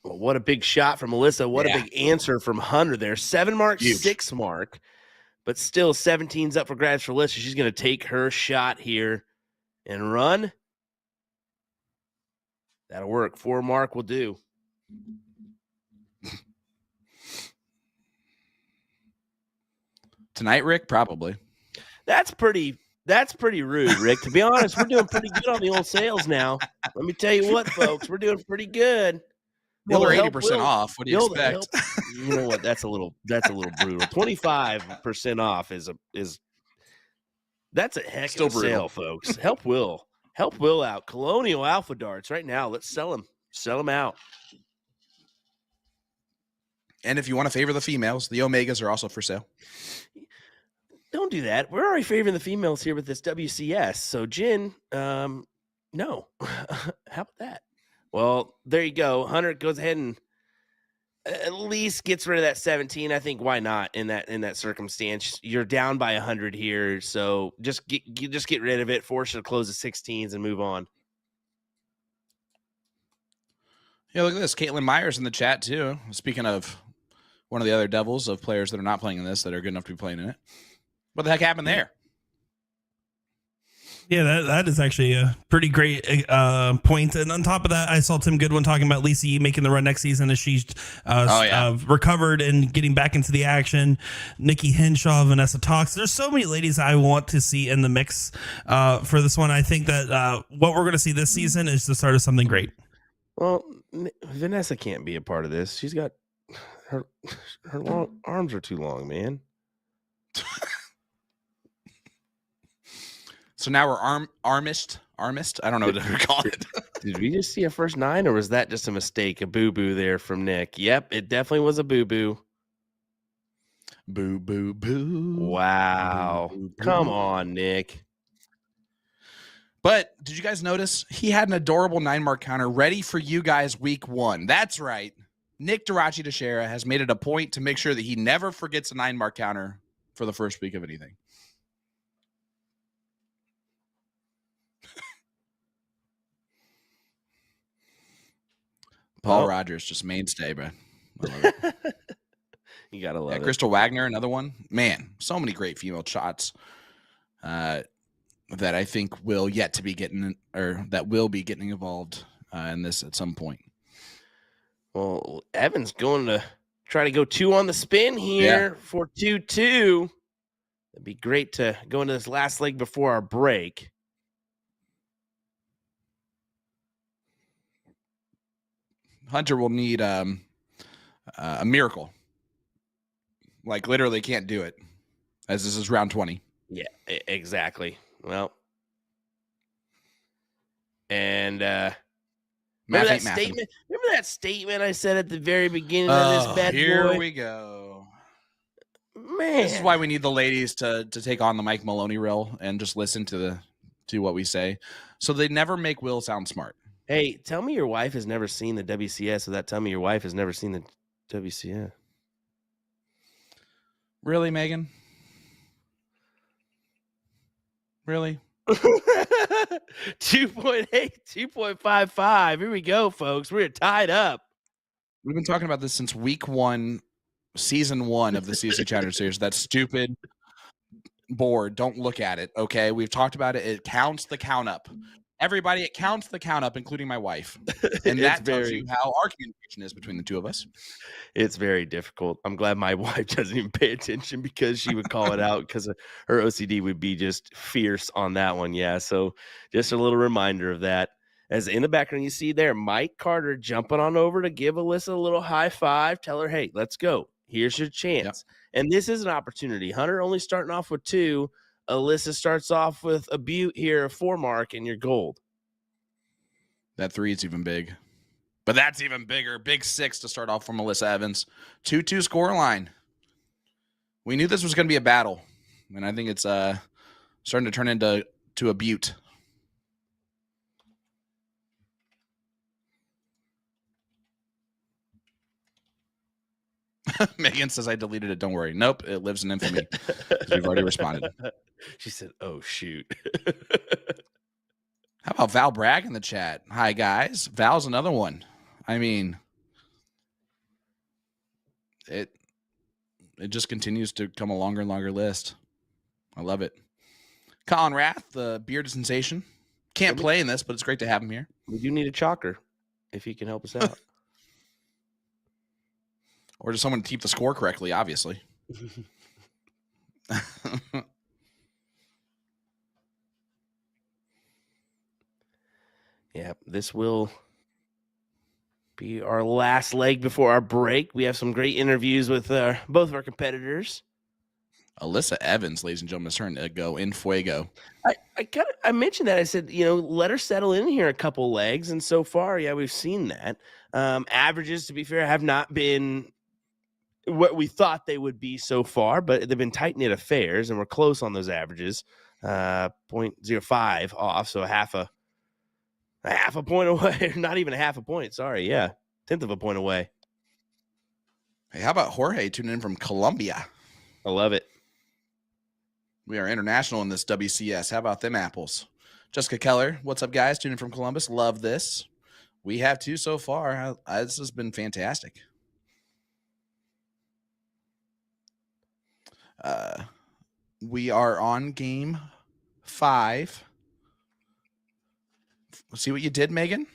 Well, what a big shot from Alyssa. What a big answer from Hunter there. 7 mark, Huge. 6 mark. But still 17's up for grabs for Alyssa. She's going to take her shot here and run. That'll work. 4 mark will do. Tonight, Rick? Probably. That's pretty rude, Rick. To be honest, we're doing pretty good on the old sales now. Let me tell you what, folks, we're doing pretty good. Well, we're 80% off. What do you expect? You know what? That's a little brutal. 25% off is that's a heck Still of a sale, folks. Help Will out. Colonial Alpha Darts right now. Let's sell them out. And if you want to favor the females, the Omegas are also for sale. Don't do that. We're already favoring the females here with this WCS. So Jen, no. How about that? Well, there you go. Hunter goes ahead and at least gets rid of that 17. I think why not in that circumstance? You're down by 100 here, so just get rid of it. Force her to close the 16s and move on. Yeah, look at this. Caitlin Myers in the chat, too. Speaking of one of the other devils of players that are not playing in this that are good enough to be playing in it. What the heck happened there? Yeah, that is actually a pretty great point. And on top of that, I saw Tim Goodwin talking about Lisa Yee making the run next season as she's recovered and getting back into the action. Nikki Henshaw, Vanessa Tox. There's so many ladies I want to see in the mix for this one. I think that what we're going to see this season is the start of something great. Well, Vanessa can't be a part of this. She's got her long arms are too long, man. So now we're armist. I don't know what to call it. Did we just see a first 9, or was that just a mistake, a boo-boo there from Nick? Yep, it definitely was a boo-boo. Boo, boo, boo. Wow. Boo, boo, boo. Come on, Nick. But did you guys notice he had an adorable 9-mark counter ready for you guys week 1? That's right. Nick Durachi Teixeira has made it a point to make sure that he never forgets a 9-mark counter for the first week of anything. Paul Rogers, just mainstay, bro. You gotta love it. Crystal Wagner, another one. Man, so many great female shots that I think will yet to be getting, or that will be getting involved in this at some point. Well, Evan's going to try to go 2 on the spin here for 2-2. It'd be great to go into this last leg before our break. Hunter will need a miracle. Like, literally can't do it, as this is round 20. Yeah, exactly. Well, and remember that statement? Remember that statement I said at the very beginning of this bad boy? Here we go. Man. This is why we need the ladies to take on the Mike Maloney reel and just listen to what we say. So they never make Will sound smart. Hey, tell me your wife has never seen the WCS without telling me your wife has never seen the WCS. Really, Megan? Really? 2.8, 2.55. Here we go, folks. We're tied up. We've been talking about this since week 1, season 1 of the CSC Challenger Series. That stupid board. Don't look at it, okay? We've talked about it. It counts the count up. Everybody, it counts the count up, including my wife. And that tells you how our communication is between the two of us. It's very difficult. I'm glad my wife doesn't even pay attention because she would call it out because her OCD would be just fierce on that one. Yeah, so just a little reminder of that. As in the background, you see there, Mike Carter jumping on over to give Alyssa a little high five. Tell her, hey, let's go. Here's your chance. Yep. And this is an opportunity. Hunter only starting off with 2. Alyssa starts off with a Butte here, a 4-mark, and you're gold. That 3 is even big. But that's even bigger. Big 6 to start off from Alyssa Evans. 2-2 score line. We knew this was going to be a battle. And I think it's starting to turn into a Butte. Megan says I deleted it. Don't worry. Nope. It lives in infamy. We've already responded. She said, oh, shoot. How about Val Bragg in the chat? Hi, guys. Val's another one. I mean, it just continues to come a longer and longer list. I love it. Colin Rath, the bearded sensation. Can't play in this, but it's great to have him here. We do need a chalker if he can help us out. Or just someone to keep the score correctly, obviously. Yeah, this will be our last leg before our break. We have some great interviews with both of our competitors. Alyssa Evans, ladies and gentlemen, is starting to go in fuego. I mentioned that. I said, let her settle in here a couple legs. And so far, yeah, we've seen that. Averages, to be fair, have not been what we thought they would be so far, but they've been tight-knit affairs, and we're close on those averages. 0.05 off, so half a point away. Not even a half a point. Sorry, yeah. 1/10 of a point away. Hey, how about Jorge tuning in from Colombia? I love it. We are international in this WCS. How about them apples? Jessica Keller, what's up, guys? Tuning in from Columbus. Love this. We have 2 so far. This has been fantastic. We are on game 5. See what you did, Megan?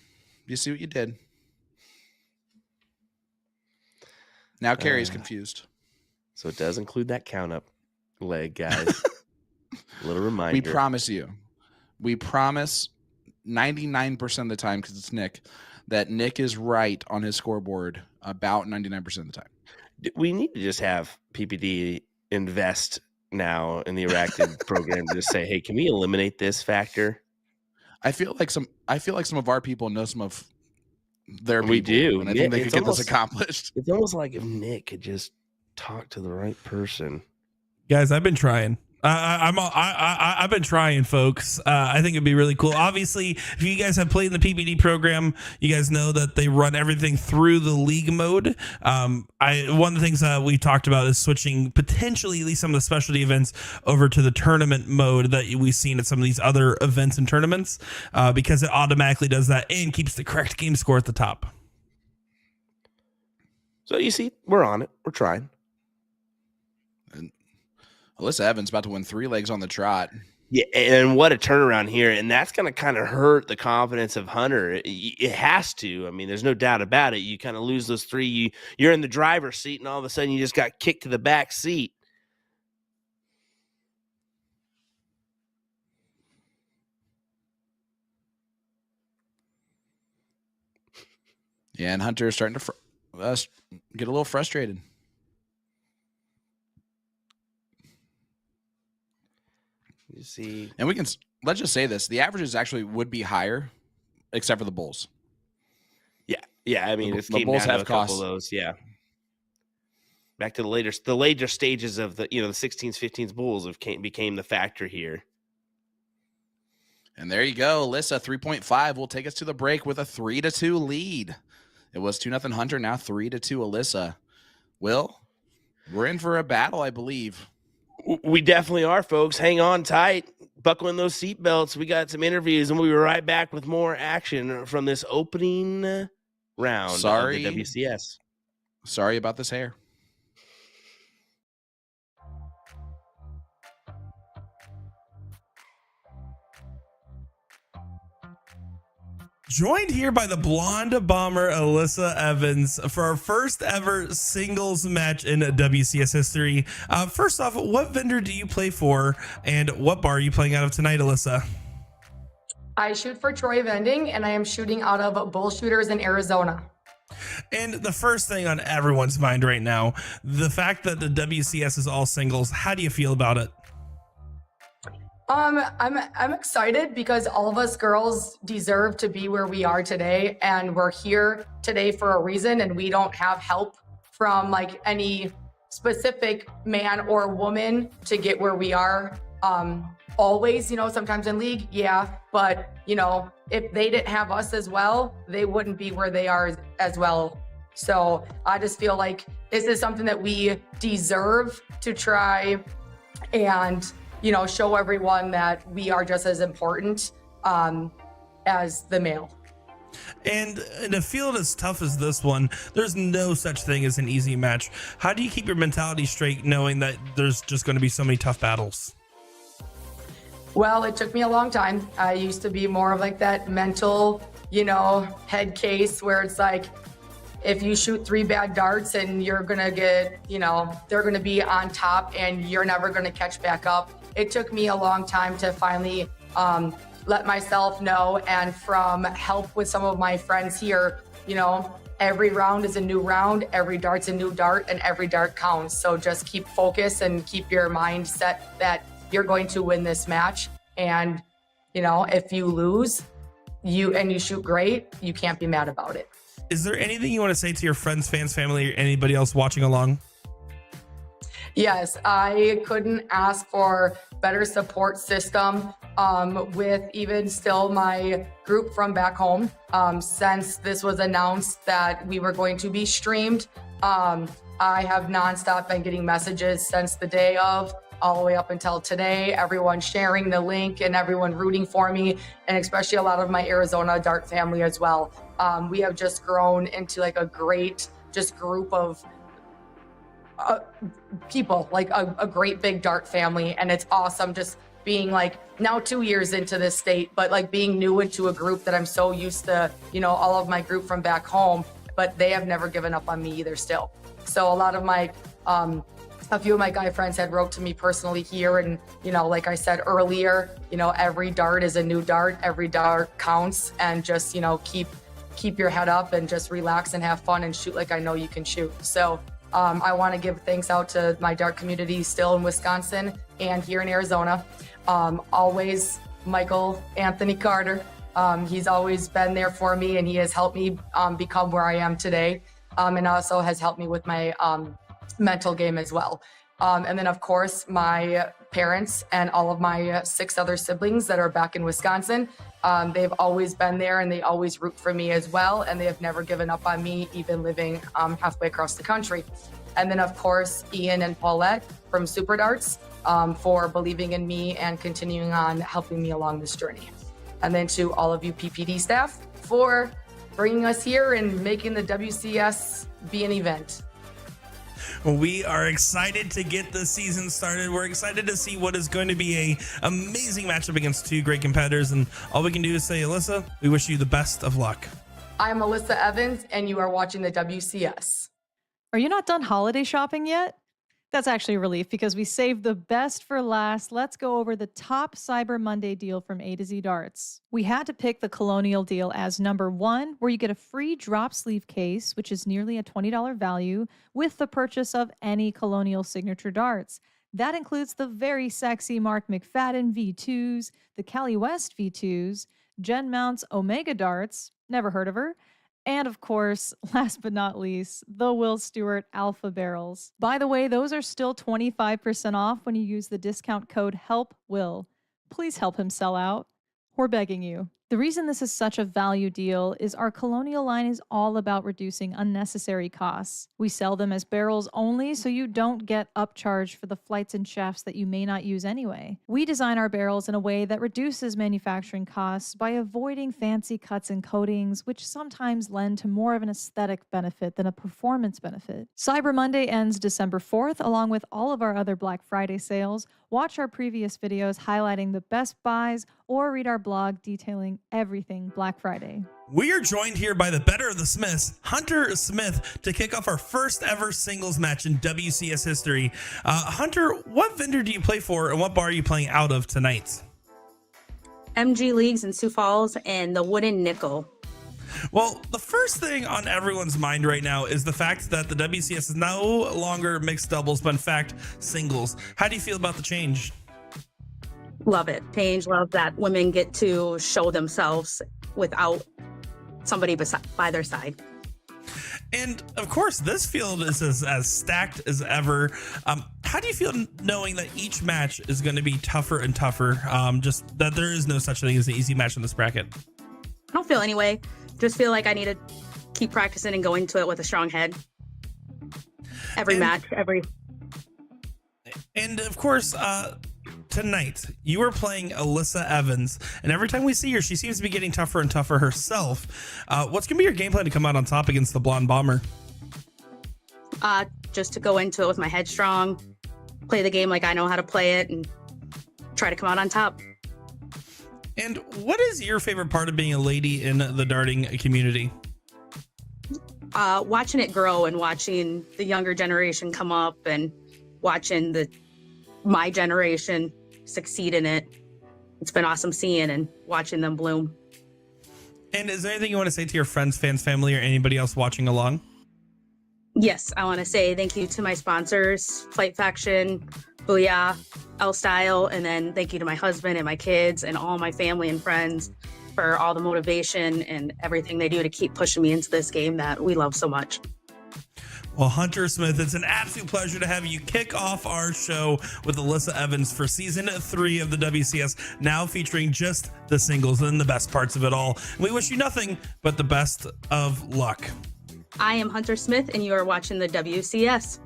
You see what you did? Now Carrie's confused. So it does include that count up leg, guys. A little reminder. We promise you. We promise 99% of the time, because it's Nick, that Nick is right on his scoreboard about 99% of the time. We need to just have PPD invest now in the Arachnid program to just say, hey, can we eliminate this factor? I feel like some of our people know some of their people. We do. And I think they could get this accomplished. It's almost like if Nick could just talk to the right person. Guys, I've been trying. I've been trying, folks. I think it'd be really cool. Obviously, if you guys have played in the PPD program, you guys know that they run everything through the league mode. One of the things we talked about is switching potentially at least some of the specialty events over to the tournament mode that we've seen at some of these other events and tournaments, because it automatically does that and keeps the correct game score at the top. So you see, we're on it. We're trying. And Alyssa Evans about to win 3 legs on the trot. Yeah, and what a turnaround here. And that's going to kind of hurt the confidence of Hunter. It has to. I mean, there's no doubt about it. You kind of lose those 3. You're in the driver's seat, and all of a sudden you just got kicked to the back seat. Yeah, and Hunter is starting to get a little frustrated. You see, and let's just say this: the averages actually would be higher, except for the bulls. Yeah. I mean, the bulls have costs. Of those. Yeah. Back to the later stages of the 16s, 15s bulls became the factor here. And there you go, Alyssa 3.5 will take us to the break with a 3-2 lead. It was 2-0 Hunter, now 3-2 Alyssa. Will, we're in for a battle, I believe. We definitely are, folks. Hang on tight. Buckle in those seatbelts. We got some interviews, and we'll be right back with more action from this opening round of the WCS. Sorry about this hair. Joined here by the blonde bomber Alyssa Evans for our first ever singles match in WCS history. First off, what vendor do you play for, and what bar are you playing out of tonight, Alyssa? I shoot for Troy Vending, and I am shooting out of Bull Shooters in Arizona. And the first thing on everyone's mind right now, the fact that the WCS is all singles, how do you feel about it? I'm excited because all of us girls deserve to be where we are today, and we're here today for a reason, and we don't have help from like any specific man or woman to get where we are. Always, sometimes in league, yeah, but if they didn't have us as well, they wouldn't be where they are as well. So I just feel like this is something that we deserve to try and show everyone that we are just as important as the male. And in a field as tough as this one, there's no such thing as an easy match. How do you keep your mentality straight knowing that there's just going to be so many tough battles? Well, it took me a long time. I used to be more of like that mental, head case where it's like, if you shoot 3 bad darts and you're going to get, they're going to be on top and you're never going to catch back up. It took me a long time to finally let myself know, and from help with some of my friends here, every round is a new round, every dart's a new dart, and every dart counts. So just keep focused and keep your mind set that you're going to win this match. And, if you lose, you shoot great, you can't be mad about it. Is there anything you want to say to your friends, fans, family, or anybody else watching along? Yes, I couldn't ask for better support system with even still my group from back home. Since this was announced that we were going to be streamed, I have nonstop been getting messages since the day of, all the way up until today, everyone sharing the link and everyone rooting for me, and especially a lot of my Arizona dart family as well. We have just grown into like a great just group of people, like a great big dart family. And it's awesome just being like now 2 years into this state, but like being new into a group that I'm so used to, you know, all of my group from back home, but they have never given up on me either still. So a lot of my, a few of my guy friends had wrote to me personally here. And, you know, like I said earlier, you know, every dart is a new dart, every dart counts, and just, you know, keep your head up and just relax and have fun and shoot like I know you can shoot. So I want to give thanks out to my dart community still in Wisconsin and here in Arizona. Always Michael Anthony Carter. He's always been there for me, and he has helped me become where I am today, and also has helped me with my mental game as well. And then, of course, my parents and all of my 6 other siblings that are back in Wisconsin. They've always been there, and they always root for me as well. And they have never given up on me, even living halfway across the country. And then, of course, Ian and Paulette from Super Darts for believing in me and continuing on helping me along this journey. And then to all of you PPD staff for bringing us here and making the WCS be an event. We are excited to get the season started. We're excited to see what is going to be a amazing matchup against 2 great competitors. And all we can do is say, Alyssa, we wish you the best of luck. I'm Alyssa Evans, and you are watching the WCS. Are you not done holiday shopping yet? That's actually a relief because we saved the best for last. Let's go over the top Cyber Monday deal from A to Z Darts. We had to pick the Colonial deal as number 1, where you get a free drop sleeve case, which is nearly a $20 value, with the purchase of any Colonial signature darts. That includes the very sexy Mark McFadden V2s, the Cali West V2s, Jen Mount's Omega darts, never heard of her, and of course, last but not least, the Will Stewart Alpha barrels. By the way, those are still 25% off when you use the discount code HELPWILL. Please help him sell out. We're begging you. The reason this is such a value deal is our Colonial line is all about reducing unnecessary costs. We sell them as barrels only so you don't get upcharged for the flights and shafts that you may not use anyway. We design our barrels in a way that reduces manufacturing costs by avoiding fancy cuts and coatings, which sometimes lend to more of an aesthetic benefit than a performance benefit. Cyber Monday ends December 4th, along with all of our other Black Friday sales. Watch our previous videos highlighting the best buys or read our blog detailing everything Black Friday. We are joined here by the better of the Smiths, Hunter Smith, to kick off our first ever singles match in WCS history. Hunter, what vendor do you play for and what bar are you playing out of tonight? MG Leagues in Sioux Falls and the Wooden Nickel. Well, the first thing on everyone's mind right now is the fact that the WCS is no longer mixed doubles, but in fact, singles. How do you feel about the change? Love it. Change, love that women get to show themselves without somebody by their side. And of course, this field is as stacked as ever. How do you feel knowing that each match is going to be tougher and tougher? Just that there is no such thing as an easy match in this bracket. I don't feel anyway. Just feel like I need to keep practicing and go into it with a strong head. Every match. And of course, tonight you are playing Alyssa Evans, and every time we see her, she seems to be getting tougher and tougher herself. What's gonna be your game plan to come out on top against the Blonde Bomber? Just to go into it with my head strong, play the game like I know how to play it, and try to come out on top. And what is your favorite part of being a lady in the darting community? Watching it grow and watching the younger generation come up and watching my generation succeed in it. It's been awesome seeing and watching them bloom. And is there anything you want to say to your friends, fans, family, or anybody else watching along? Yes, I want to say thank you to my sponsors, Flight Faction, Booyah, L Style, and then thank you to my husband and my kids and all my family and friends for all the motivation and everything they do to keep pushing me into this game that we love so much. Well, Hunter Smith, it's an absolute pleasure to have you kick off our show with Alyssa Evans for season 3 of the WCS, now featuring just the singles and the best parts of it all. We wish you nothing but the best of luck. I am Hunter Smith, and you are watching the WCS.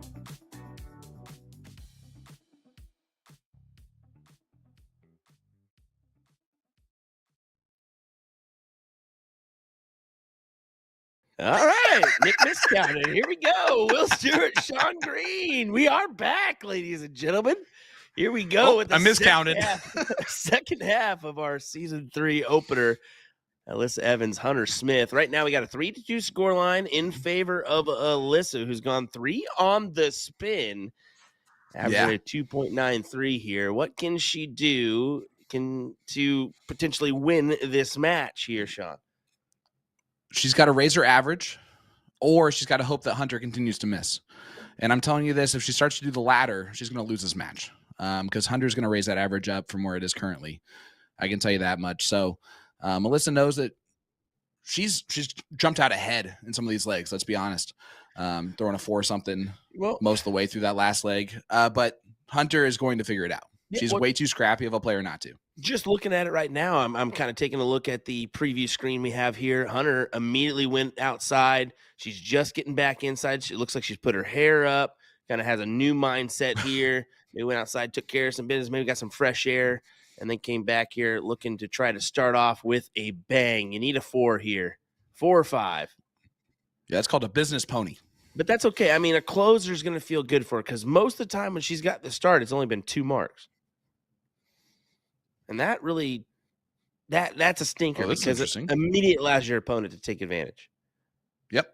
All right, Nick miscounted. Here we go. Will Stewart, Sean Green. We are back, ladies and gentlemen. Here we go with the I miscounted. second half of our season 3 opener. Alyssa Evans, Hunter Smith. Right now, we got a 3-2 scoreline in favor of Alyssa, who's gone 3 on the spin, averaging a 2.93 here. What can she do to potentially win this match here, Sean? She's got to raise her average, or she's got to hope that Hunter continues to miss. And I'm telling you this, if she starts to do the latter, she's going to lose this match because Hunter's going to raise that average up from where it is currently. I can tell you that much. So Alyssa knows that she's jumped out ahead in some of these legs, let's be honest. Throwing a 4-something most of the way through that last leg. But Hunter is going to figure it out. She's way too scrappy of a player not to. Just looking at it right now, I'm kind of taking a look at the preview screen we have here. Hunter immediately went outside. She's just getting back inside. She looks like she's put her hair up, kind of has a new mindset here. Maybe went outside, took care of some business, maybe got some fresh air, and then came back here looking to try to start off with a bang. You need a 4 here, 4 or 5. Yeah, it's called a business pony. But that's okay. I mean, a closer is going to feel good for her because most of the time when she's got the start, it's only been 2 marks. And that really, that's a stinker because it immediately allows your opponent to take advantage. Yep.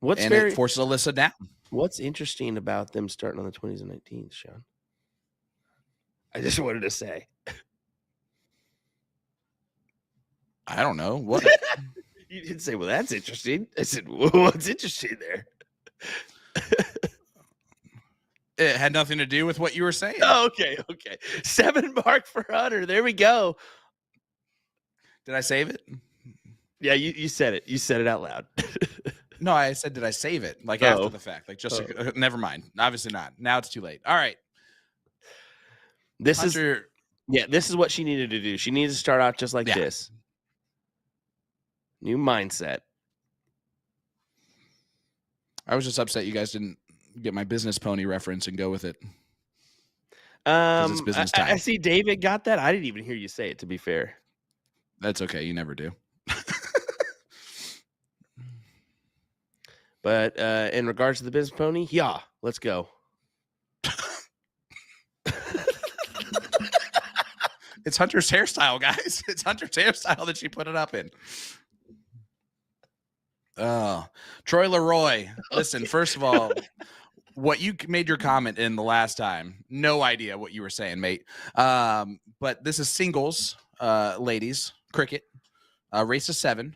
It forces Alyssa down. What's interesting about them starting on the 20s and 19s, Sean? I just wanted to say. I don't know. What? You didn't say, well, that's interesting. I said, well, what's interesting there? It had nothing to do with what you were saying. Oh, okay. 7 mark for Hunter. There we go. Did I save it? Yeah, you said it. You said it out loud. No, I said, did I save it? Like after the fact. Like just never mind. Obviously not. Now it's too late. All right. This is what she needed to do. She needed to start out just like this. New mindset. I was just upset you guys didn't get my business pony reference and go with it. It's business time. I see David got that. I didn't even hear you say it, to be fair. That's okay. You never do. But in regards to the business pony, let's go. It's Hunter's hairstyle, guys. It's Hunter's hairstyle that she put it up in. Troy Leroy. Listen, first of all, what you made your comment in the last time, no idea what you were saying, mate. But this is singles, ladies, cricket, race of 7.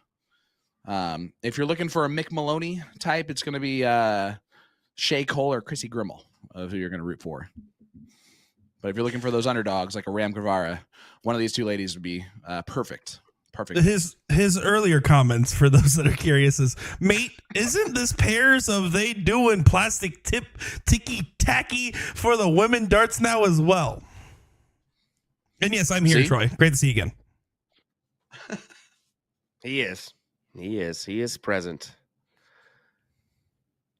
If you're looking for a Mick Maloney type, it's going to be Shea Cole or Chrissy Grimmel of who you're going to root for. But if you're looking for those underdogs like a Ram Guevara, one of these 2 ladies would be perfect. Perfect. His earlier comments, for those that are curious, is, mate, isn't this pairs of they doing plastic ticky tacky for the women darts now as well? And yes, I'm here, Troy. Great to see you again. He is present.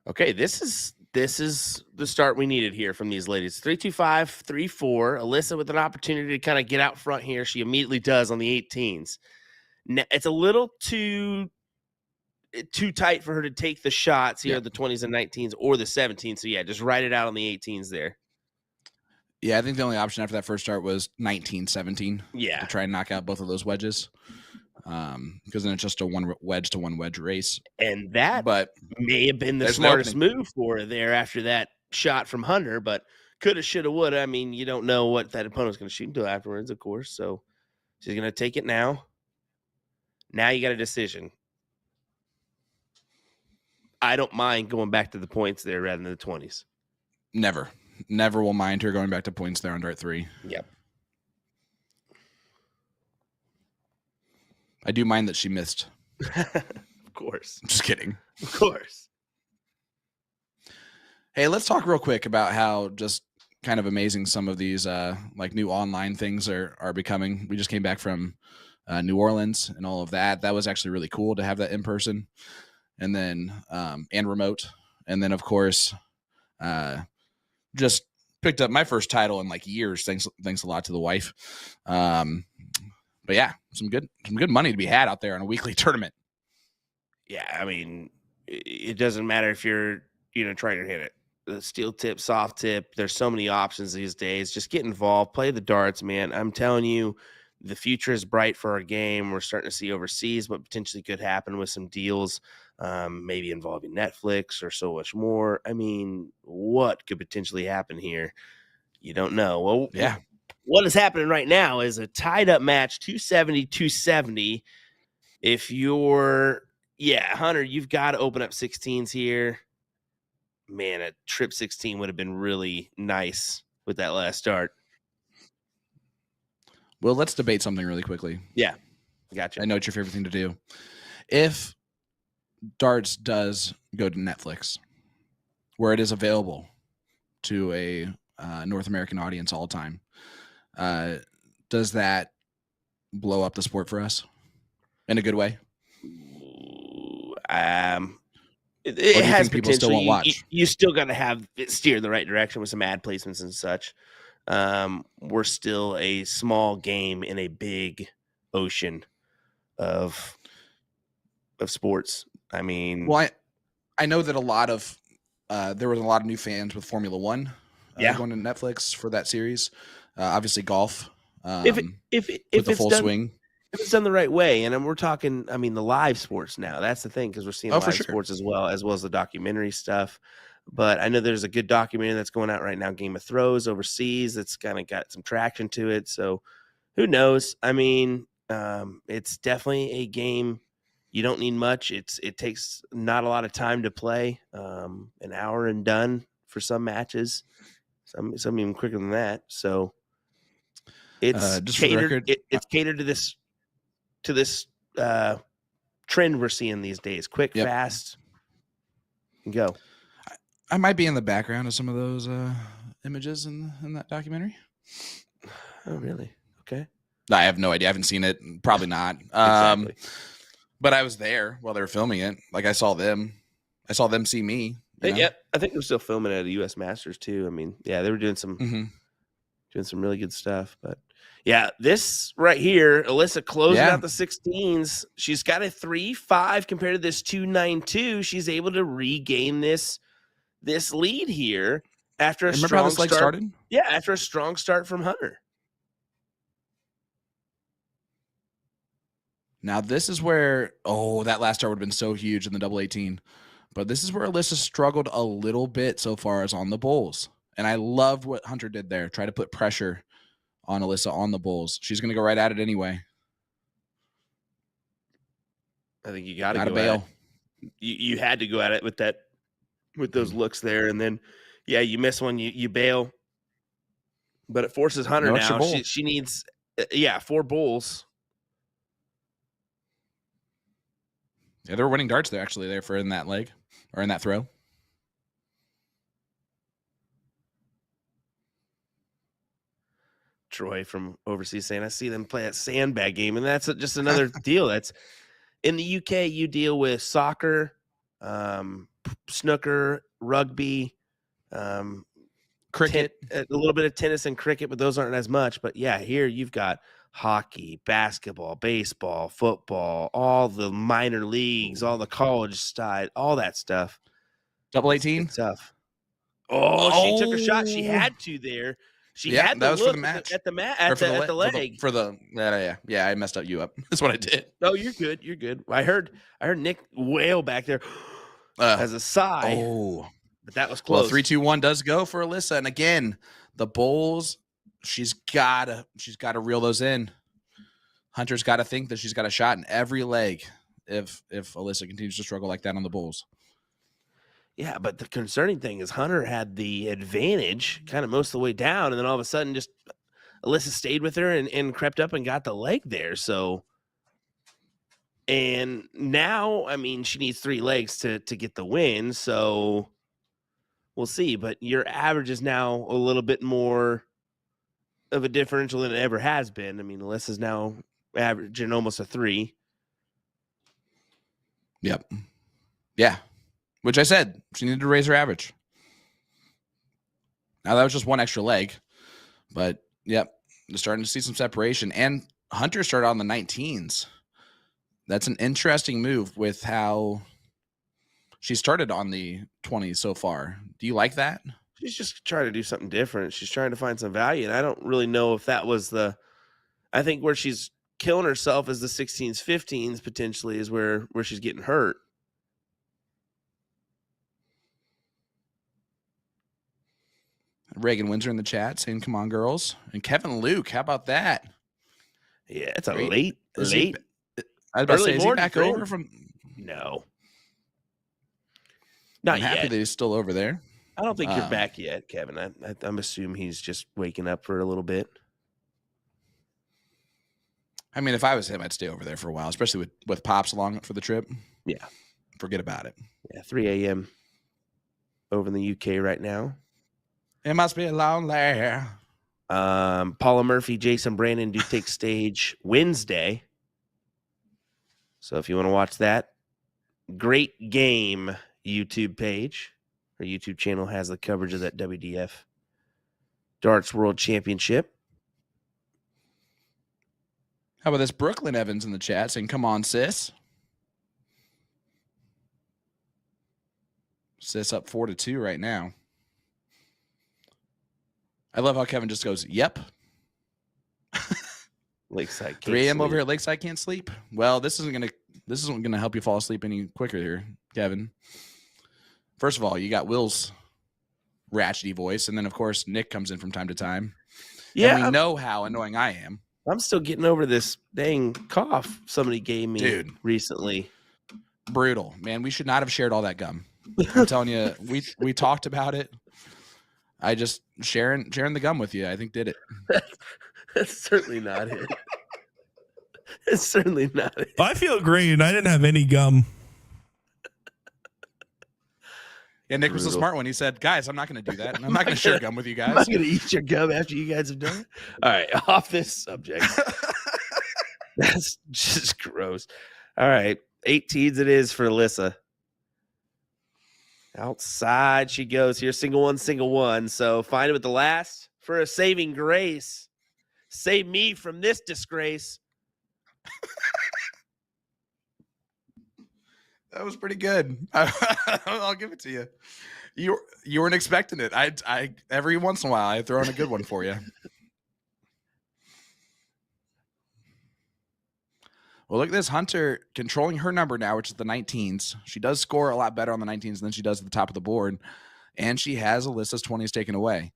Okay, this is the start we needed here from these ladies. 3-2-5, 3-4. Alyssa with an opportunity to kind of get out front here. She immediately does on the 18s. Now, it's a little too tight for her to take the shots here, the 20s and 19s or the 17s. So, just write it out on the 18s there. Yeah, I think the only option after that first start was 19-17. Yeah. To try and knock out both of those wedges. Because then it's just a one wedge to one wedge race. And that may have been the smartest move for her there after that shot from Hunter, but coulda, shoulda, woulda. I mean, you don't know what that opponent's going to shoot until afterwards, of course. So she's going to take it now. Now you got a decision. I don't mind going back to the points there rather than the 20s. Never will mind her going back to points there on dart 3. Yep. I do mind that she missed. Of course. Just kidding. Of course. Hey, let's talk real quick about how just kind of amazing some of these like new online things are becoming. We just came back from New Orleans and all of that. That was actually really cool to have that in person, and then and remote. And then of course, just picked up my first title in like years. Thanks a lot to the wife. But yeah, some good money to be had out there in a weekly tournament. Yeah, I mean, it doesn't matter if you're, trying to hit it. The steel tip, soft tip, there's so many options these days. Just get involved, play the darts, man. I'm telling you, the future is bright for our game. We're starting to see overseas what potentially could happen with some deals, maybe involving Netflix or so much more. I mean, what could potentially happen here? You don't know. Well, Yeah. what is happening right now is a tied up match, 270. If you're, Hunter, you've got to open up 16s here. Man, a trip 16 would have been really nice with that last start. Well, let's debate something really quickly. Yeah, gotcha. I know it's your favorite thing to do. If darts does go to Netflix, where it is available to a North American audience all the time, does that blow up the sport for us in a good way? It has people still won't watch? You still got to have it steer in the right direction with some ad placements and such. We're still a small game in a big ocean of sports. I mean, well, I know that a lot of there was a lot of new fans with Formula One going to Netflix for that series. Obviously, golf. If with the full swing. If it's done the right way, and we're talking, I mean, the live sports now. That's the thing, because we're seeing live sports as well as the documentary stuff. But I know there's a good documentary that's going out right now, Game of Thrones overseas. That's kind of got some traction to it. So who knows? I mean, it's definitely a game. You don't need much. It takes not a lot of time to play. An hour and done for some matches. Some even quicker than that. So it's just catered. For the record, It's catered to this trend we're seeing these days. Quick, fast, and go. I might be in the background of some of those images in that documentary. Oh, really? Okay. I have no idea. I haven't seen it. Probably not. Exactly. But I was there while they were filming it. Like, I saw them see me. Yeah, I think they're still filming at a U.S. Masters too. I mean, yeah, they were doing some really good stuff. But yeah, this right here, Alyssa closing out the 16s. She's got a 3-5 compared to this 2-9-2. She's able to regain this lead here after a strong start. Started? Yeah, after a strong start from Hunter. Now this is where that last start would have been so huge in the double 18. But this is where Alyssa struggled a little bit so far as on the bowls. And I love what Hunter did there. Try to put pressure on Alyssa on the bowls. She's going to go right at it anyway. I think you got to go bail. You had to go at it with those looks there. And then, you miss one, you bail. But it forces Hunter now. She needs, 4 bowls. Yeah, they were winning darts there, actually, there for in that leg or in that throw. Troy from overseas saying, I see them play that sandbag game. And that's just another deal. That's in the UK, you deal with soccer, snooker, rugby, cricket, a little bit of tennis and cricket, but those aren't as much. But yeah, here you've got hockey, basketball, baseball, football, all the minor leagues, all the college side, all that stuff. Double 18 stuff. She took her shot. She had to there. She had that was look for the match at the leg. For the I messed up you up. That's what I did. Oh, you're good. You're good. I heard Nick wail back there as a sigh. But that was close. Well, 3-2-1 does go for Alyssa, and again, the bowls. She's gotta reel those in. Hunter's got to think that she's got a shot in every leg if Alyssa continues to struggle like that on the bowls. Yeah, but the concerning thing is Hunter had the advantage kind of most of the way down, and then all of a sudden just Alyssa stayed with her and crept up and got the leg there. So, and now, I mean, she needs 3 legs to get the win, so we'll see. But your average is now a little bit more of a differential than it ever has been. I mean, Alyssa's now averaging almost a 3. Yep. Yeah. Which I said, she needed to raise her average. Now, that was just one extra leg. But, yep, you're starting to see some separation. And Hunter started on the 19s. That's an interesting move with how she started on the 20s so far. Do you like that? She's just trying to do something different. She's trying to find some value. And I don't really know if that was I think where she's killing herself is the 16s, 15s potentially is where she's getting hurt. Reagan Windsor in the chat saying, come on, girls. And Kevin Luke, how about that? Yeah, it's a Great. late. I was about to say, is he back over from? No. Not I'm happy yet. that he's still over there. I don't think you're back yet, Kevin. I'm assuming he's just waking up for a little bit. I mean, if I was him, I'd stay over there for a while, especially with Pops along for the trip. Yeah. Forget about it. Yeah, 3 a.m. over in the UK right now. It must be lonely. Paula Murphy, Jason Brandon do take stage Wednesday. So if you want to watch that, Great Game YouTube page or YouTube channel has the coverage of that WDF Darts World Championship. How about this Brooklyn Evans in the chat saying, come on, sis. Sis up 4-2 right now. I love how Kevin just goes, yep. Lakeside. 3 a.m. over here at Lakeside can't sleep. Well, this isn't gonna help you fall asleep any quicker here, Kevin. First of all, you got Will's ratchety voice, and then of course Nick comes in from time to time. Yeah, and we know how annoying I am. I'm still getting over this dang cough somebody gave me recently. Brutal, man. We should not have shared all that gum. I'm telling you, we talked about it. I just sharing the gum with you, I think did it. That's certainly not it. It's certainly not it. I feel great. I didn't have any gum. Yeah, Nick was the smart one. He said, guys, I'm not going to do that. And I'm not going to share gum with you guys. I'm not going to eat your gum after you guys have done it. All right, off this subject. That's just gross. All right, 18s it is for Alyssa. Outside she goes here. Single one. So find it with the last for a saving grace. Save me from this disgrace. That was pretty good. I'll give it to you. You weren't expecting it. I every once in a while I throw in a good one for you. Well, look at this. Hunter controlling her number now, which is the 19s. She does score a lot better on the 19s than she does at the top of the board. And she has Alyssa's 20s taken away.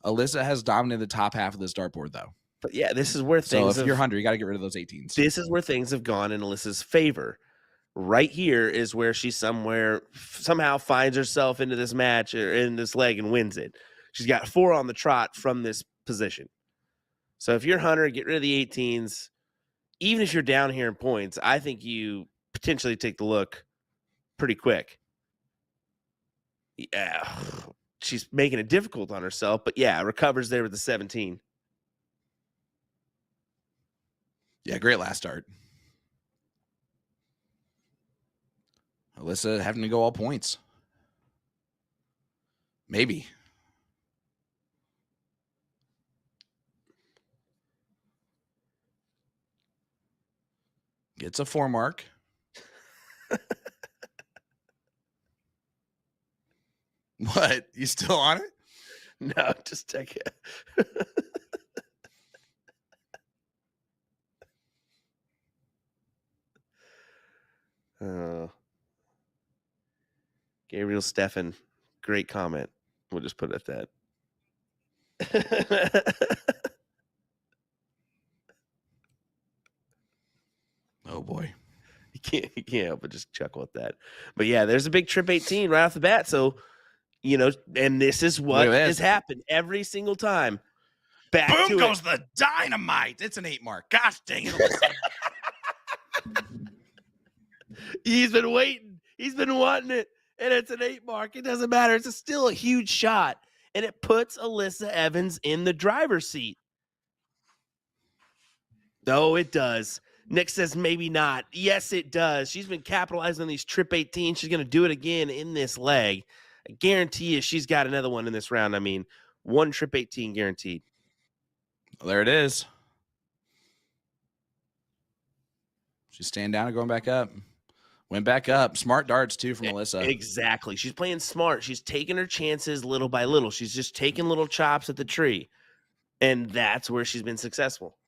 Alyssa has dominated the top half of this dartboard, though. But yeah, this is where things. So if you're Hunter, you got to get rid of those 18s. This is where things have gone in Alyssa's favor. Right here is where she somehow finds herself into this match or in this leg and wins it. She's got 4 on the trot from this position. So if you're Hunter, get rid of the 18s. Even if you're down here in points, I think you potentially take the look pretty quick. Yeah, she's making it difficult on herself, but yeah, recovers there with the 17. Yeah, great last start. Alyssa having to go all points. Maybe. Gets a 4 mark. What? You still on it? No, just take it. Gabriel Steffen, great comment. We'll just put it at that. Oh boy. You can't help but just chuckle at that. But yeah, there's a big trip 18 right off the bat. So, and this is what has happened every single time. Back Boom goes the dynamite. It's an 8 mark. Gosh dang it. He's been waiting. He's been wanting it. And it's an 8 mark. It doesn't matter. It's still a huge shot. And it puts Alyssa Evans in the driver's seat. No, it does. Nick says maybe not. Yes, it does. She's been capitalizing on these trip 18. She's going to do it again in this leg. I guarantee you she's got another one in this round. I mean, 1 trip 18 guaranteed. Well, there it is. She's staying down and going back up. Went back up. Smart darts, too, from Alyssa. Exactly. She's playing smart. She's taking her chances little by little. She's just taking little chops at the tree. And that's where she's been successful.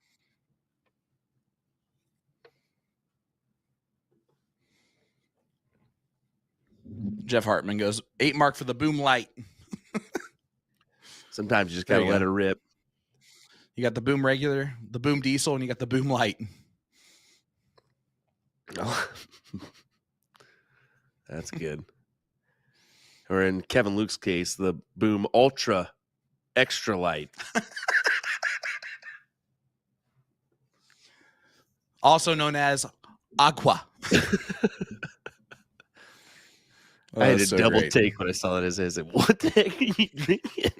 Jeff Hartman goes, 8 mark for the boom light. Sometimes you just got to let her rip. You got the boom regular, the boom diesel, and you got the boom light. Oh. That's good. Or in Kevin Luke's case, the boom ultra extra light. Also known as Aqua. I had a double take when I saw it. I said, what the heck are you drinking?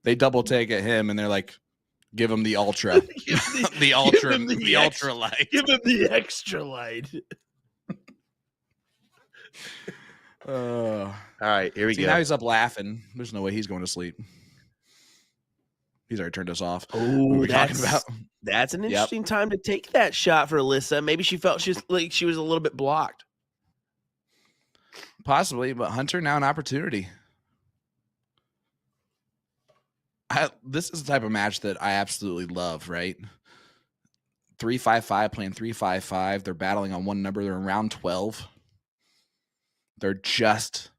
They double take at him and they're like, give him the ultra. the ultra light. Give him the extra light. All right, here we go. Now he's up laughing. There's no way he's going to sleep. He's already turned us off. Oh, that's an interesting time to take that shot for Alyssa. Maybe she felt she was a little bit blocked. Possibly, but Hunter now an opportunity. This is the type of match that I absolutely love, right? 3-5-5 playing 3-5-5. They're battling on one number. They're in round 12. They're just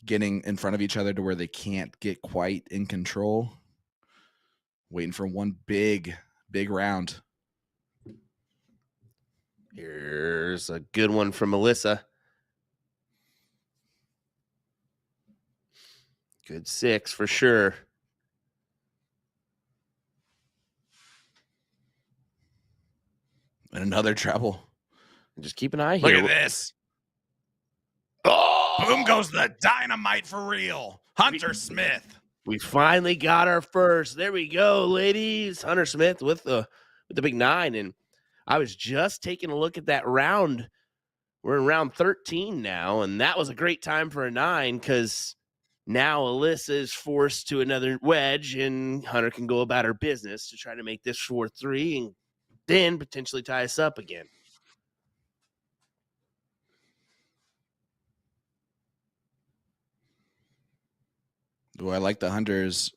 getting in front of each other to where they can't get quite in control. Waiting for one big round. Here's a good one from Alyssa. Good 6 for sure. And another treble. Just keep an eye here. Look at this. Oh! Boom goes the dynamite for real. Hunter Smith. We finally got our first. There we go, ladies. Hunter Smith with the big 9. And I was just taking a look at that round. We're in round 13 now, and that was a great time for a 9 because now Alyssa is forced to another wedge, and Hunter can go about her business to try to make this 4-3 and then potentially tie us up again. Well, I like the Hunters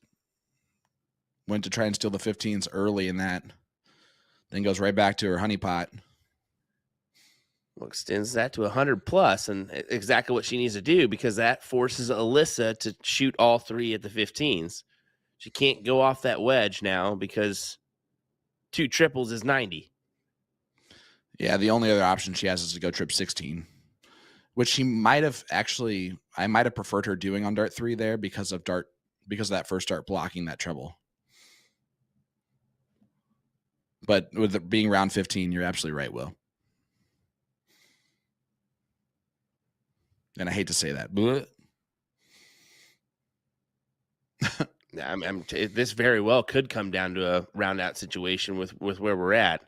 went to try and steal the 15s early in that. Then goes right back to her honeypot. Well, extends that to 100 plus, and exactly what she needs to do because that forces Alyssa to shoot all 3 at the 15s. She can't go off that wedge now because 2 triples is 90. Yeah, the only other option she has is to go trip 16, which she might have I might have preferred her doing on dart 3 there because of that first dart blocking that treble. But with it being round 15, you're absolutely right, Will. And I hate to say that. This very well could come down to a round out situation with where we're at.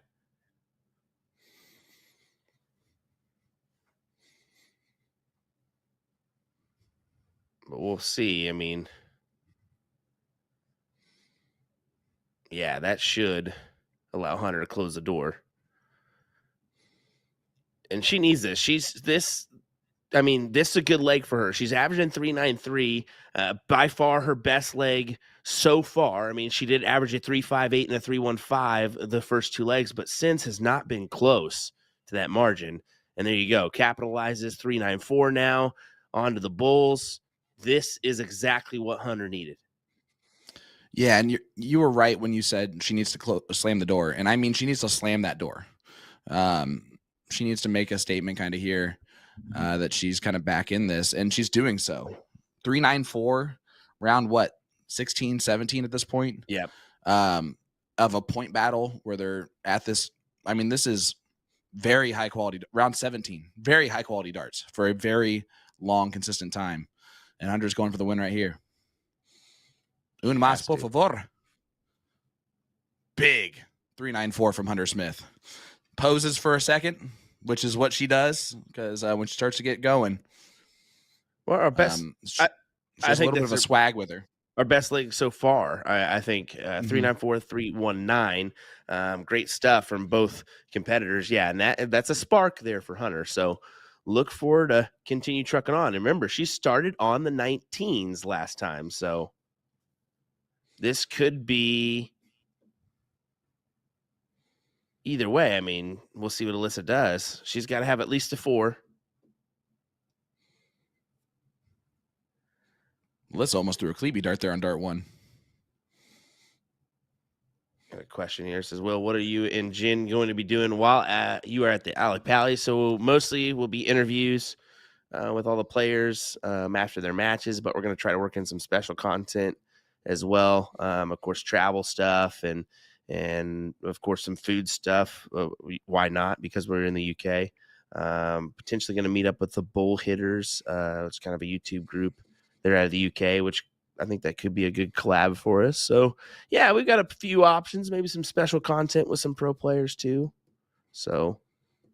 But we'll see. I mean, yeah, that should allow Hunter to close the door. And she needs this. This is a good leg for her. She's averaging 3.93, by far her best leg so far. I mean, she did average a 3.58 and a 3.15 the first 2 legs, but since has not been close to that margin. And there you go. Capitalizes 3.94 now onto the Bulls. This is exactly what Hunter needed. Yeah, and you were right when you said she needs to slam the door. And I mean, she needs to slam that door. She needs to make a statement kind of here that she's kind of back in this, and she's doing so. 3.94, round 16, 17 at this point? Yep. Of a point battle where they're at this. I mean, this is very high quality. Round 17, very high quality darts for a very long, consistent time. And Hunter's going for the win right here. Un más, por favor. Big 3.94 from Hunter Smith. Poses for a second, which is what she does because when she starts to get going, well, our best. she has a little bit of a swag with her. our best leg so far. I think 394, 319. Great stuff from both competitors. Yeah, and that's a spark there for Hunter. So look forward to continue trucking on. And remember, she started on the 19s last time. So this could be either way. I mean, we'll see what Alyssa does. She's got to have at least a 4. Alyssa almost threw a Klebe dart there on dart 1. Got a question here. It says, Will, what are you and Jen going to be doing while you are at the Alley Pally? So mostly will be interviews with all the players after their matches, but we're going to try to work in some special content as well. Of course, travel stuff and of course some food stuff. Why not? Because we're in the UK. Potentially going to meet up with the Bull Hitters. It's kind of a YouTube group. They're out of the UK, which I think that could be a good collab for us. So, yeah, we've got a few options, maybe some special content with some pro players too. So,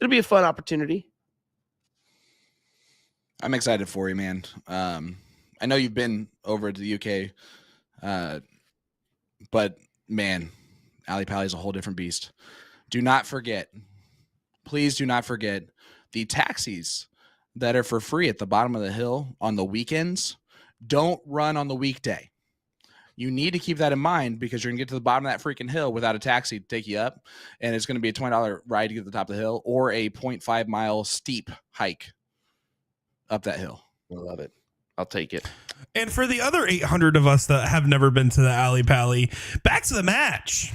it'll be a fun opportunity. I'm excited for you, man. I know you've been over to the UK, but, man, Alley Pally is a whole different beast. Do not forget, please do not forget the taxis that are for free at the bottom of the hill on the weekends. Don't run on the weekday. You need to keep that in mind because you're going to get to the bottom of that freaking hill without a taxi to take you up, and it's going to be a $20 ride to get to the top of the hill or a 0.5 mile steep hike up that hill. I love it. I'll take it. And for the other 800 of us that have never been to the Alley Pally, back to the match.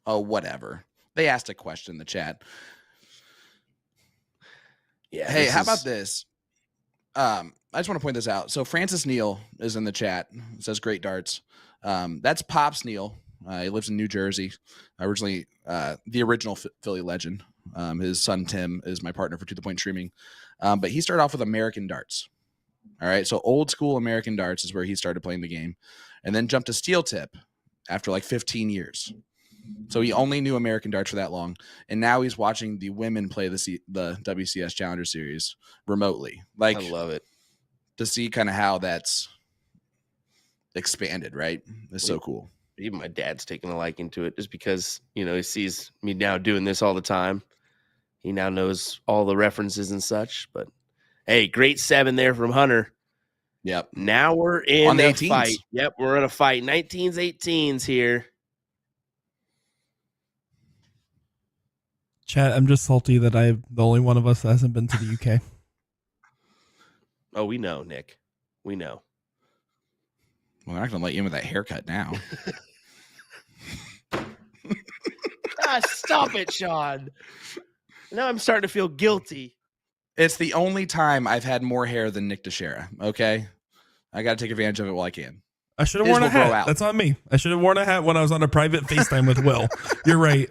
Oh, whatever. They asked a question in the chat. Yeah. Hey, how about this? I just want to point this out. So Francis Neal is in the chat. It says great darts. That's Pops Neal. He lives in New Jersey. Originally, the original Philly legend. His son Tim is my partner for To The Point Streaming. But he started off with American darts. All right, so old school American darts is where he started playing the game, and then jumped to steel tip after like 15 years. So he only knew American darts for that long, and now he's watching the women play the WCS Challenger Series remotely. Like, I love it. To see kind of how that's expanded, right? It's so cool. Even my dad's taking a liking to it just because, he sees me now doing this all the time. He now knows all the references and such. But, hey, great 7 there from Hunter. Yep. Now we're in on the a 18s. fight. Yep, we're in a fight. 19s, 18s here. Chat, I'm just salty that I'm the only one of us that hasn't been to the UK. Oh, we know, Nick. We know. Well, they're not going to let you in with that haircut now. Stop it, Sean. Now I'm starting to feel guilty. It's the only time I've had more hair than Nick Teixeira, okay? I got to take advantage of it while I can. I should have worn a hat. That's on me. I should have worn a hat when I was on a private FaceTime with Will. You're right.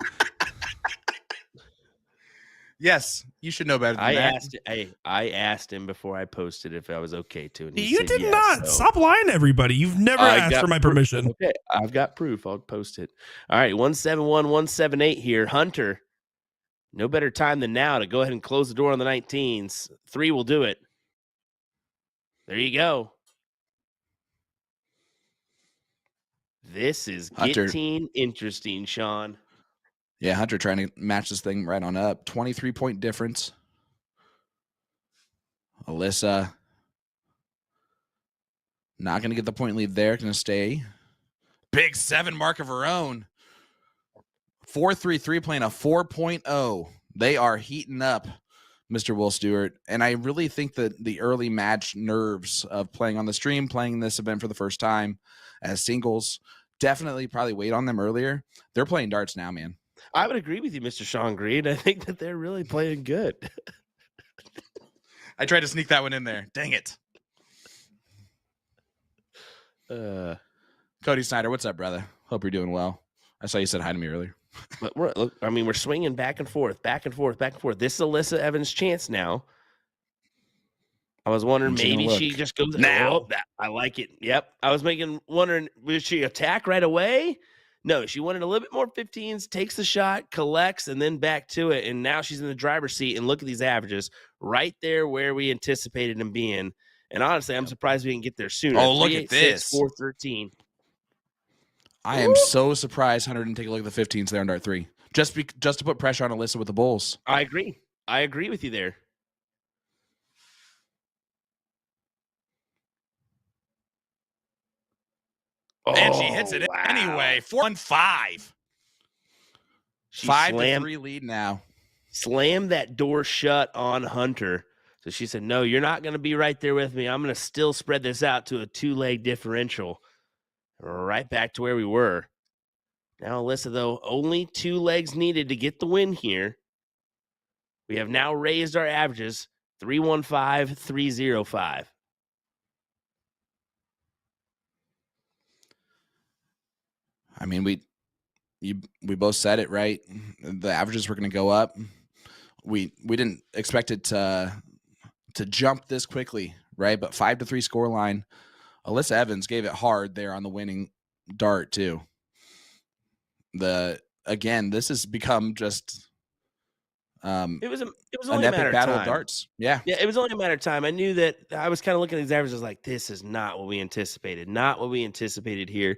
Yes, you should know better than that. I asked him before I posted if I was okay to. And you did yes, not. So. Stop lying to everybody. You've never asked for my permission. Okay, I've got proof. I'll post it. All right, 171, 178 here. Hunter, no better time than now to go ahead and close the door on the 19s. 3 will do it. There you go. This is getting interesting, Sean. Yeah, Hunter trying to match this thing right on up. 23-point difference. Alyssa not going to get the point lead there. Going to stay. Big 7 mark of her own. 4.33 playing a 4.0. They are heating up, Mr. Will Stewart. And I really think that the early match nerves of playing on the stream, playing this event for the first time as singles, definitely probably weighed on them earlier. They're playing darts now, man. I would agree with you, Mr. Sean Green. I think that they're really playing good. I tried to sneak that one in there. Dang it. Cody Snyder, what's up, brother? Hope you're doing well. I saw you said hi to me earlier. But we're swinging back and forth, back and forth, back and forth. This is Alyssa Evans' chance now. I was wondering maybe she just goes now. Oh, I like it. Yep. I was wondering, would she attack right away? No, she wanted a little bit more 15s, takes the shot, collects, and then back to it. And now she's in the driver's seat. And look at these averages right there where we anticipated them being. And honestly, I'm surprised we didn't get there sooner. Oh, look at this. 413. I am so surprised Hunter didn't take a look at the 15s there on dart 3. Just to put pressure on Alyssa with the bulls. I agree. I agree with you there. And she hits it anyway. 4-5. 5-3 lead now. Slammed that door shut on Hunter. So she said, no, you're not going to be right there with me. I'm going to still spread this out to a 2-leg differential. Right back to where we were. Now, Alyssa, though, only 2 legs needed to get the win here. We have now raised our averages 315, 305. I mean, we both said it, right? The averages were going to go up. We didn't expect it to jump this quickly, right? But 5-3 scoreline. Alyssa Evans gave it hard there on the winning dart too. Again, this has become just It was an epic battle of darts. Yeah, it was only a matter of time. I knew that I was kind of looking at these averages like, this is not what we anticipated here.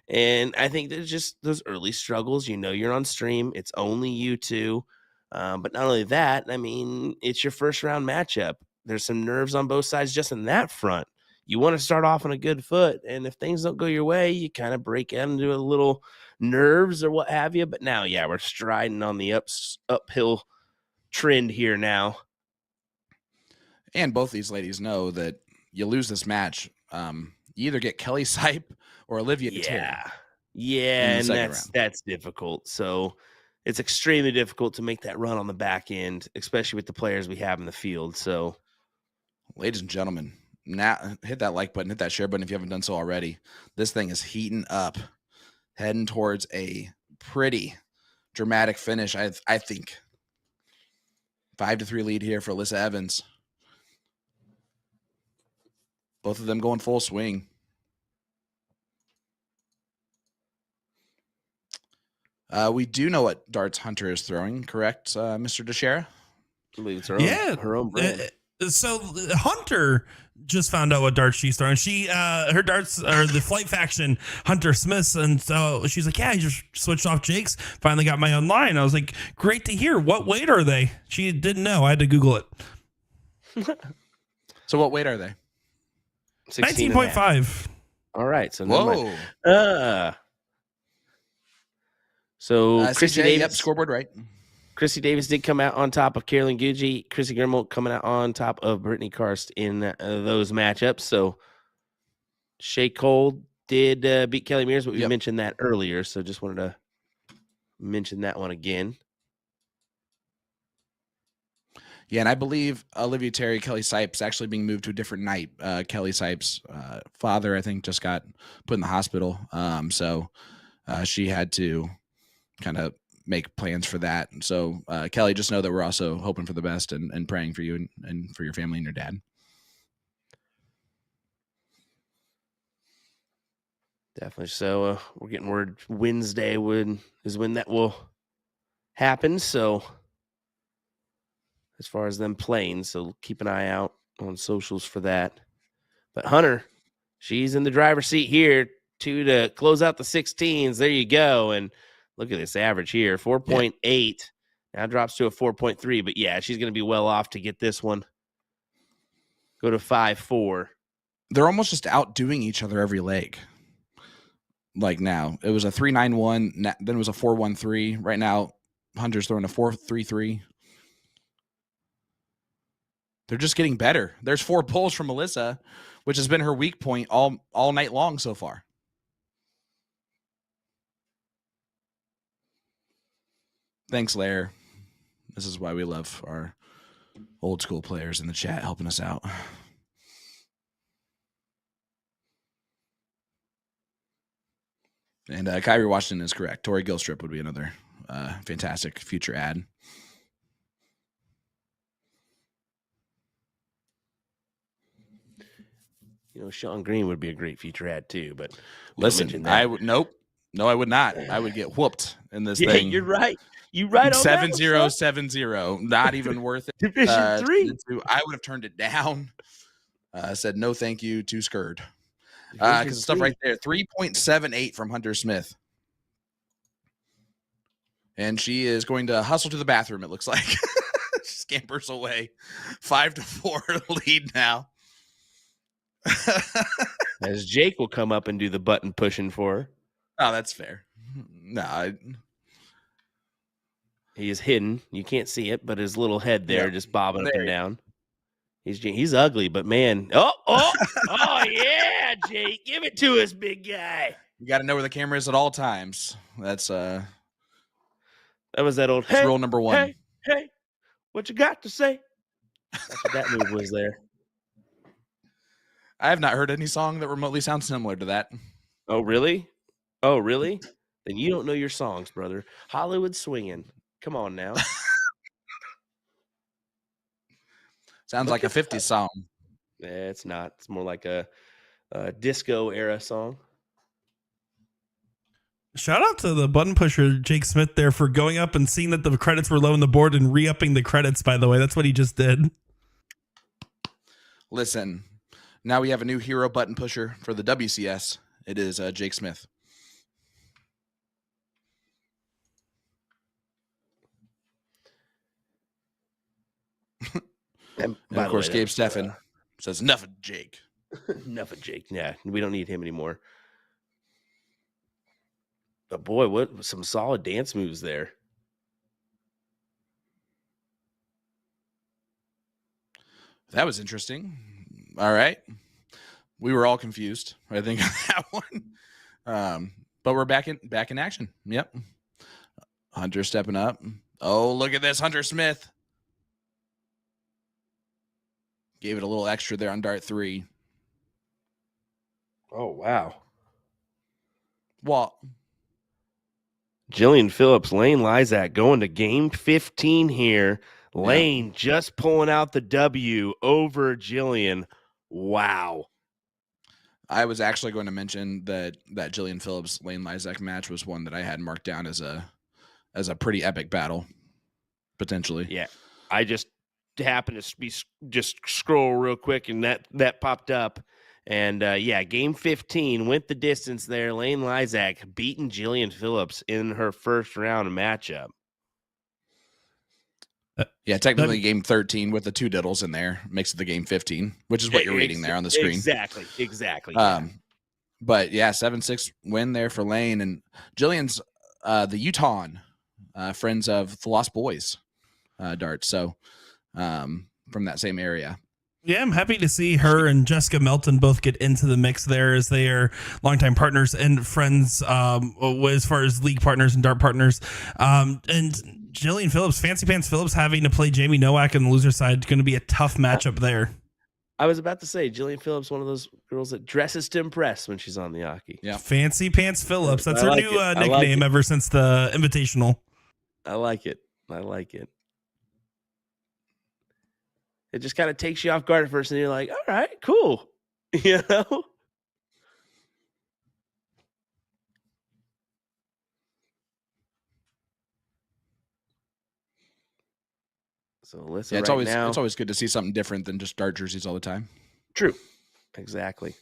And I think there's just those early struggles. You're on stream. It's only you two. But not only that, I mean, it's your first round matchup. There's some nerves on both sides just in that front. You want to start off on a good foot. And if things don't go your way, you kind of break into a little nerves or what have you. But now, we're striding on the uphill trend here now. And both these ladies know that you lose this match. You either get Kelly Sipe or Olivia Terry. Yeah, and that's difficult. So it's extremely difficult to make that run on the back end, especially with the players we have in the field. So, ladies and gentlemen, now hit that like button, hit that share button if you haven't done so already. This thing is heating up, heading towards a pretty dramatic finish, I think. 5-3 lead here for Alyssa Evans. Both of them going full swing. We do know what darts Hunter is throwing, correct, Mr. DeShera? I believe it's her own brand. So Hunter just found out what darts she's throwing. She her darts are the Flight Faction Hunter Smiths, and so she's like, "Yeah, I just switched off Jake's. Finally got my own line." I was like, "Great to hear. What weight are they?" She didn't know. I had to Google it. So what weight are they? 19.5. All right. So whoa. So Chrissy Davis, yep, scoreboard right. Chrissy Davis did come out on top of Carolyn Gucci. Chrissy Grimmel coming out on top of Brittany Karst in those matchups. So Shea Cole did beat Kelly Mears, but we mentioned that earlier. So just wanted to mention that one again. Yeah, and I believe Olivia Terry, Kelly Sipes actually being moved to a different night. Kelly Sipes' father, I think, just got put in the hospital. So she had to kind of make plans for that. So Kelly, just know that we're also hoping for the best and praying for you and for your family and your dad. Definitely. So we're getting word Wednesday is when that will happen. So as far as them playing, so keep an eye out on socials for that. But Hunter, she's in the driver's seat here to close out the 16s. There you go. And look at this average here, 4.8. Yeah. Now drops to a 4.3. But yeah, she's going to be well off to get this one. Go to 5-4. They're almost just outdoing each other every leg. Like now, it was a 3-9-1. Then it was a 4-1-3. Right now, Hunter's throwing a 4-3-3. They're just getting better. There's 4 pulls from Alyssa, which has been her weak point all night long so far. Thanks, Lair. This is why we love our old school players in the chat helping us out. And Kyrie Washington is correct. Tori Gilstrip would be another fantastic future ad. You know, Sean Green would be a great future ad too, but listen, I would no, I would not. I would get whooped in this thing. You're right. You right on 7-0, 7-0. Not even worth it. Division 3. I would have turned it down. said no thank you to Skurd. Because the stuff right there, 3.78 from Hunter Smith. And she is going to hustle to the bathroom, it looks like. Scampers away. 5-4 lead now. As Jake will come up and do the button pushing for her. Oh, that's fair. No, he is hidden. You can't see it, but his little head there just bobbing up and down. He's ugly, but man. Oh, yeah, Jake. Give it to us, big guy. You got to know where the camera is at all times. That's that was that old rule number 1. Hey, what you got to say? That's what that move was there. I have not heard any song that remotely sounds similar to that. Oh, really? Then you don't know your songs, brother. Hollywood Swinging. Come on now. Sounds like a 50s song. It's not. It's more like a disco era song. Shout out to the button pusher, Jake Smith, there for going up and seeing that the credits were low on the board and re-upping the credits, by the way. That's what he just did. Listen, now we have a new hero button pusher for the WCS. It is Jake Smith. And of course, Gabe Steffen says, enough of Jake. Enough of Jake. Yeah, we don't need him anymore. But boy, what some solid dance moves there. That was interesting. All right. We were all confused, I think, on that one. But we're back in action. Yep. Hunter stepping up. Oh, look at this. Hunter Smith. Gave it a little extra there on dart 3. Oh, wow. Well, Jillian Phillips, Lane Lysak going to game 15 here. Lane just pulling out the W over Jillian. Wow. I was actually going to mention that Jillian Phillips Lane Lysak match was one that I had marked down as a pretty epic battle, potentially. Yeah, I just happened to just scroll real quick and that popped up, and game 15 went the distance there. Lane Lysak beating Jillian Phillips in her first round matchup. Technically game 13 with the 2 diddles in there makes it the game 15, which is what you're reading there on the screen. Exactly. But 7-6 win there for Lane, and Jillian's the Utah friends of the Lost Boys darts. So from that same area. Yeah, I'm happy to see her and Jessica Melton both get into the mix there, as they are longtime partners and friends as far as league partners and dart partners. And Jillian Phillips, Fancy Pants Phillips, having to play Jamie Nowak on the loser side, going to be a tough matchup there. I was about to say, Jillian Phillips, one of those girls that dresses to impress when she's on the hockey. Yeah, Fancy Pants Phillips. That's her new nickname ever since the Invitational. I like it. It just kind of takes you off guard at first, and you're like, all right, cool. You know? So Alyssa, it's always good to see something different than just dart jerseys all the time. True. Exactly.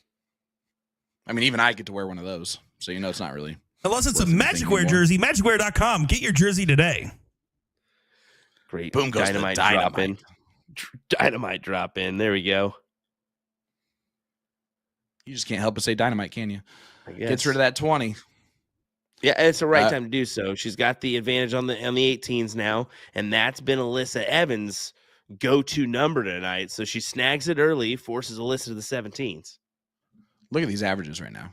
I mean, even I get to wear one of those, so it's not really. Unless it's a Magicwear jersey, magicwear.com. Get your jersey today. Great. Boom goes dynamite drop in. Dynamite drop in. There we go. You just can't help but say dynamite, can you? I guess. Gets rid of that 20. Yeah, it's the right time to do so. She's got the advantage on the 18s now, and that's been Alyssa Evans' go-to number tonight. So she snags it early, forces Alyssa to the 17s. Look at these averages right now.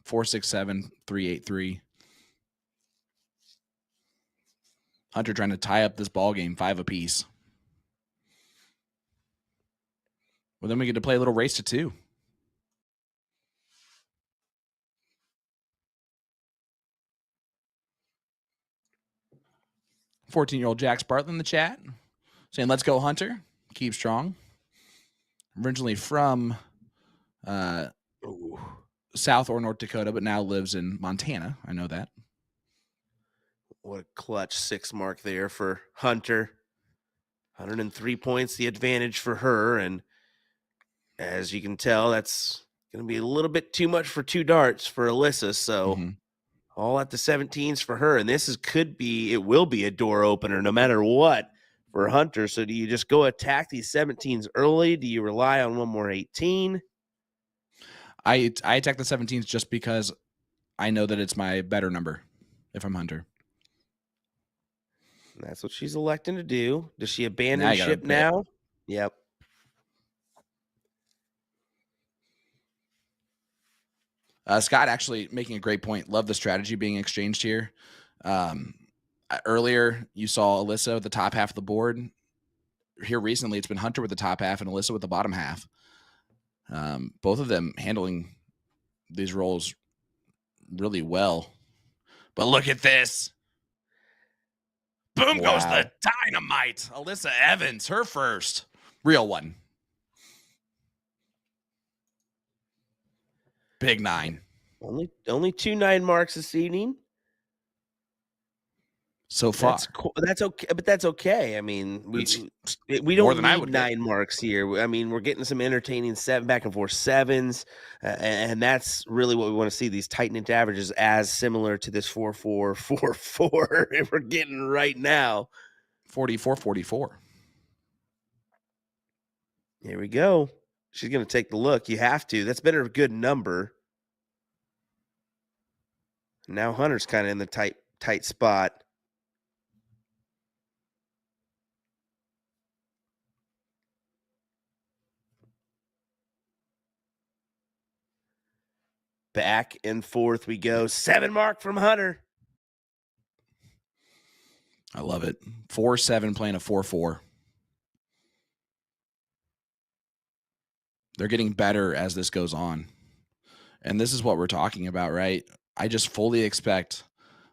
467, 383. Hunter trying to tie up this ball game 5 apiece. Well, then we get to play a little race to 2. "14-year-old Jack Spartland in the chat saying, let's go, Hunter. Keep strong. Originally from South or North Dakota, but now lives in Montana. I know that. What a clutch 6 mark there for Hunter. 103 points, the advantage for her. And as you can tell, that's going to be a little bit too much for 2 darts for Alyssa. So all at the 17s for her. And this it will be a door opener no matter what for Hunter. So do you just go attack these 17s early? Do you rely on one more 18? I attack the 17s just because I know that it's my better number if I'm Hunter. And that's what she's electing to do. Does she abandon ship now? Yep. Scott actually making a great point. Love the strategy being exchanged here. Earlier, you saw Alyssa with the top half of the board. Here recently, it's been Hunter with the top half and Alyssa with the bottom half. Both of them handling these roles really well. But look at this. Boom goes the dynamite. Alyssa Evans, her first real one. Big 9. Only 2 9 marks this evening. So far. That's okay, but that's okay. I mean, we don't need 9 marks here. I mean, we're getting some entertaining back and forth 7s, and that's really what we want to see. These tight knit averages as similar to this 4-4-4-4 we're getting right now. 44-44. Here we go. She's going to take the look. You have to. That's been a good number. Now Hunter's kind of in the tight spot. Back and forth we go. 7 mark from Hunter. I love it. 4-7 playing a 4-4. They're getting better as this goes on. And this is what we're talking about, right? I just fully expect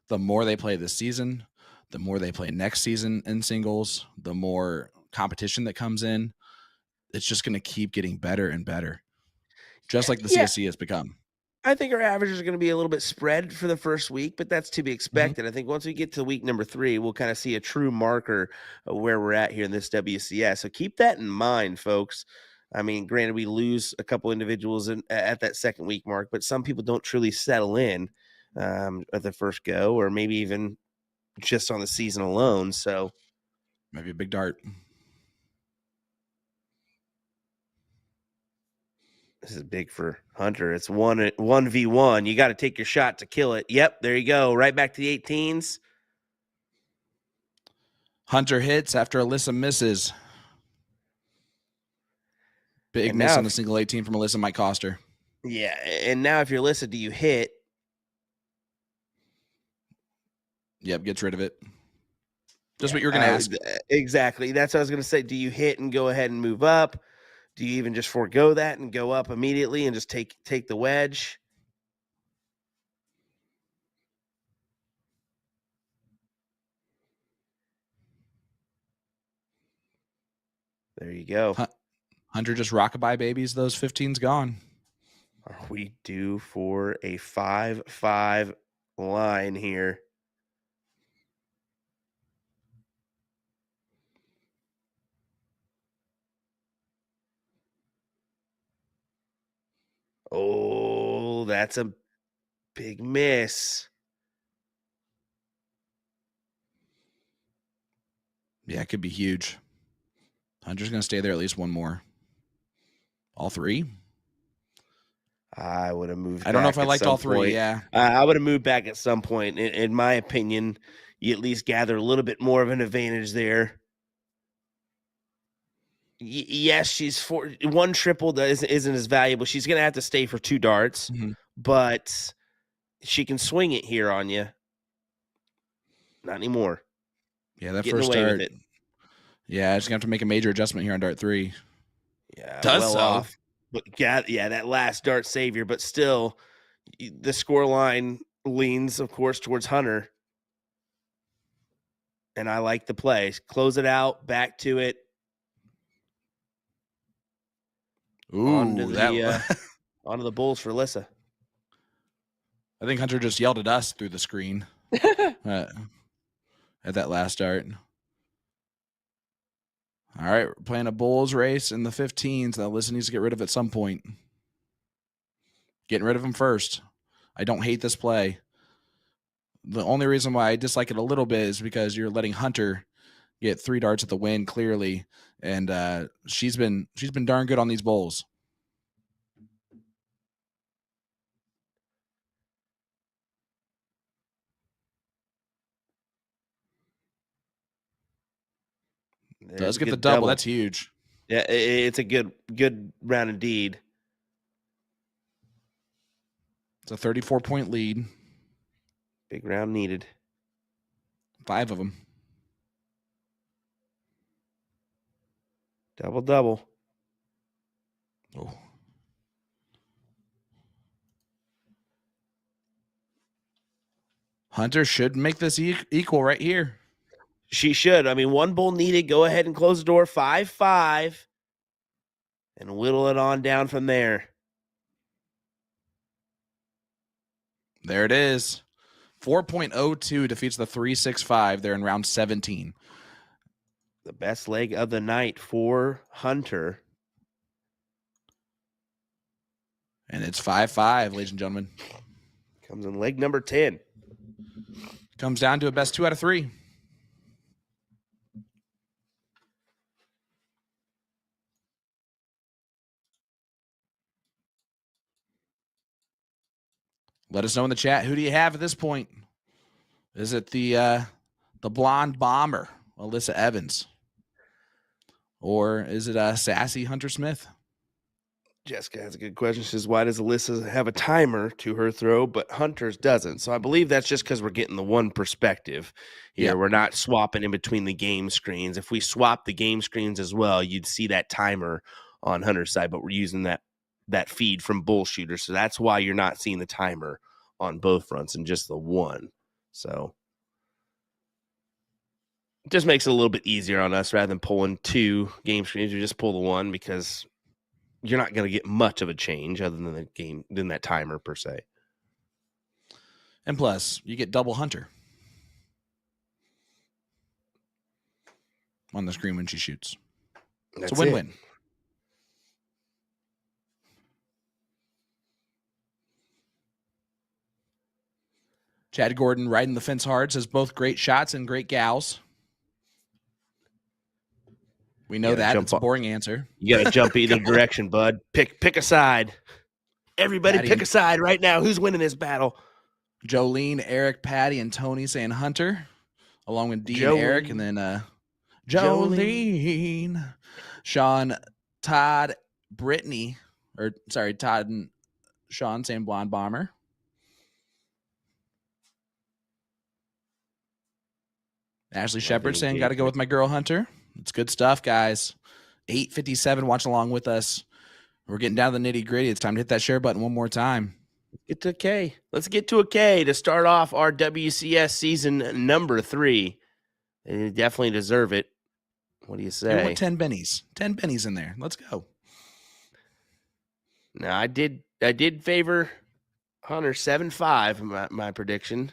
the more they play this season, the more they play next season in singles, the more competition that comes in. It's just going to keep getting better and better, just like the CSC has become. I think our averages are going to be a little bit spread for the first week, but that's to be expected. I think once we get to week number 3, we'll kind of see a true marker of where we're at here in this WCS. So keep that in mind, folks. I mean, granted, we lose a couple individuals at that second week mark, but some people don't truly settle in at the first go, or maybe even just on the season alone. So maybe a big dart. This is big for Hunter. It's 1v1. You got to take your shot to kill it. Yep, there you go. Right back to the 18s. Hunter hits after Alyssa misses. Big miss on the single 18 from Alyssa might cost her. Yeah, and now if you're Alyssa, do you hit? Yep, gets rid of it. Just what you were going to ask. Exactly. That's what I was going to say. Do you hit and go ahead and move up? Do you even just forego that and go up immediately and just take the wedge? There you go. Hunter just rockabye babies. Those 15's gone. Are we due for a 5-5 line here? Oh, that's a big miss. Yeah, it could be huge. Hunter's going to stay there at least one more. All 3? I would have moved back. I don't know if I liked all 3, point. yeah. I would have moved back at some point. In my opinion, you at least gather a little bit more of an advantage there. Yes, she's one triple that isn't as valuable. She's going to have to stay for 2 darts, but she can swing it here on you. Not anymore. Yeah, that first dart. Yeah, I just have to make a major adjustment here on dart 3. Yeah, off. But yeah, that last dart savior, but still, the score line leans, of course, towards Hunter. And I like the play. Close it out, back to it. Ooh, onto the Bulls for Alyssa. I think Hunter just yelled at us through the screen at that last dart. All right, we're playing a Bulls race in the 15s. That Alyssa needs to get rid of at some point. Getting rid of him first. I don't hate this play. The only reason why I dislike it a little bit is because you're letting Hunter get 3 darts at the win clearly, and she's been darn good on these bowls. Does get the double. That's huge. Yeah, it's a good round indeed. It's a 34-point lead. Big round needed. 5 of them. Double. Oh. Hunter should make this equal right here. She should. I mean, 1 bowl needed. Go ahead and close the door. 5-5. And whittle it on down from there. There it is. 4.02 defeats the 3.65 there in round 17. The best leg of the night for Hunter. And it's 5-5, ladies and gentlemen. Comes in leg number 10. Comes down to a best 2 out of 3. Let us know in the chat. Who do you have at this point? Is it the blonde bomber, Alyssa Evans? Or is it sassy Hunter Smith? Jessica has a good question. She says, why does Alyssa have a timer to her throw, but Hunter's doesn't? So I believe that's just because we're getting the one perspective here. Yep. We're not swapping in between the game screens. If we swap the game screens as well, you'd see that timer on Hunter's side, but we're using that feed from Bull Shooter. So that's why you're not seeing the timer on both fronts and just the one. So it just makes it a little bit easier on us rather than pulling 2 game screens. We just pull the one because you're not going to get much of a change other than that timer per se. And plus, you get double Hunter on the screen when she shoots. It's a win-win. Chad Gordon riding the fence hard, says both great shots and great gals. We know that. It's a boring answer. You got to jump either direction, bud. Pick a side. Everybody pick a side right now. Who's winning this battle? Jolene, Eric, Patty, and Tony saying Hunter, along with Dean and Eric, and then Jolene, Sean, Todd, Brittany, Todd and Sean saying blonde bomber. Ashley Shepard saying, got to go with my girl Hunter. It's good stuff, guys. 8:57, watch along with us. We're getting down to the nitty-gritty. It's time to hit that share button one more time. Get to a K. Let's get to a K to start off our WCS season number 3. They definitely deserve it. What do you say? We want 10 bennies. 10 bennies in there. Let's go. Now, I did favor Hunter 7-5, my prediction.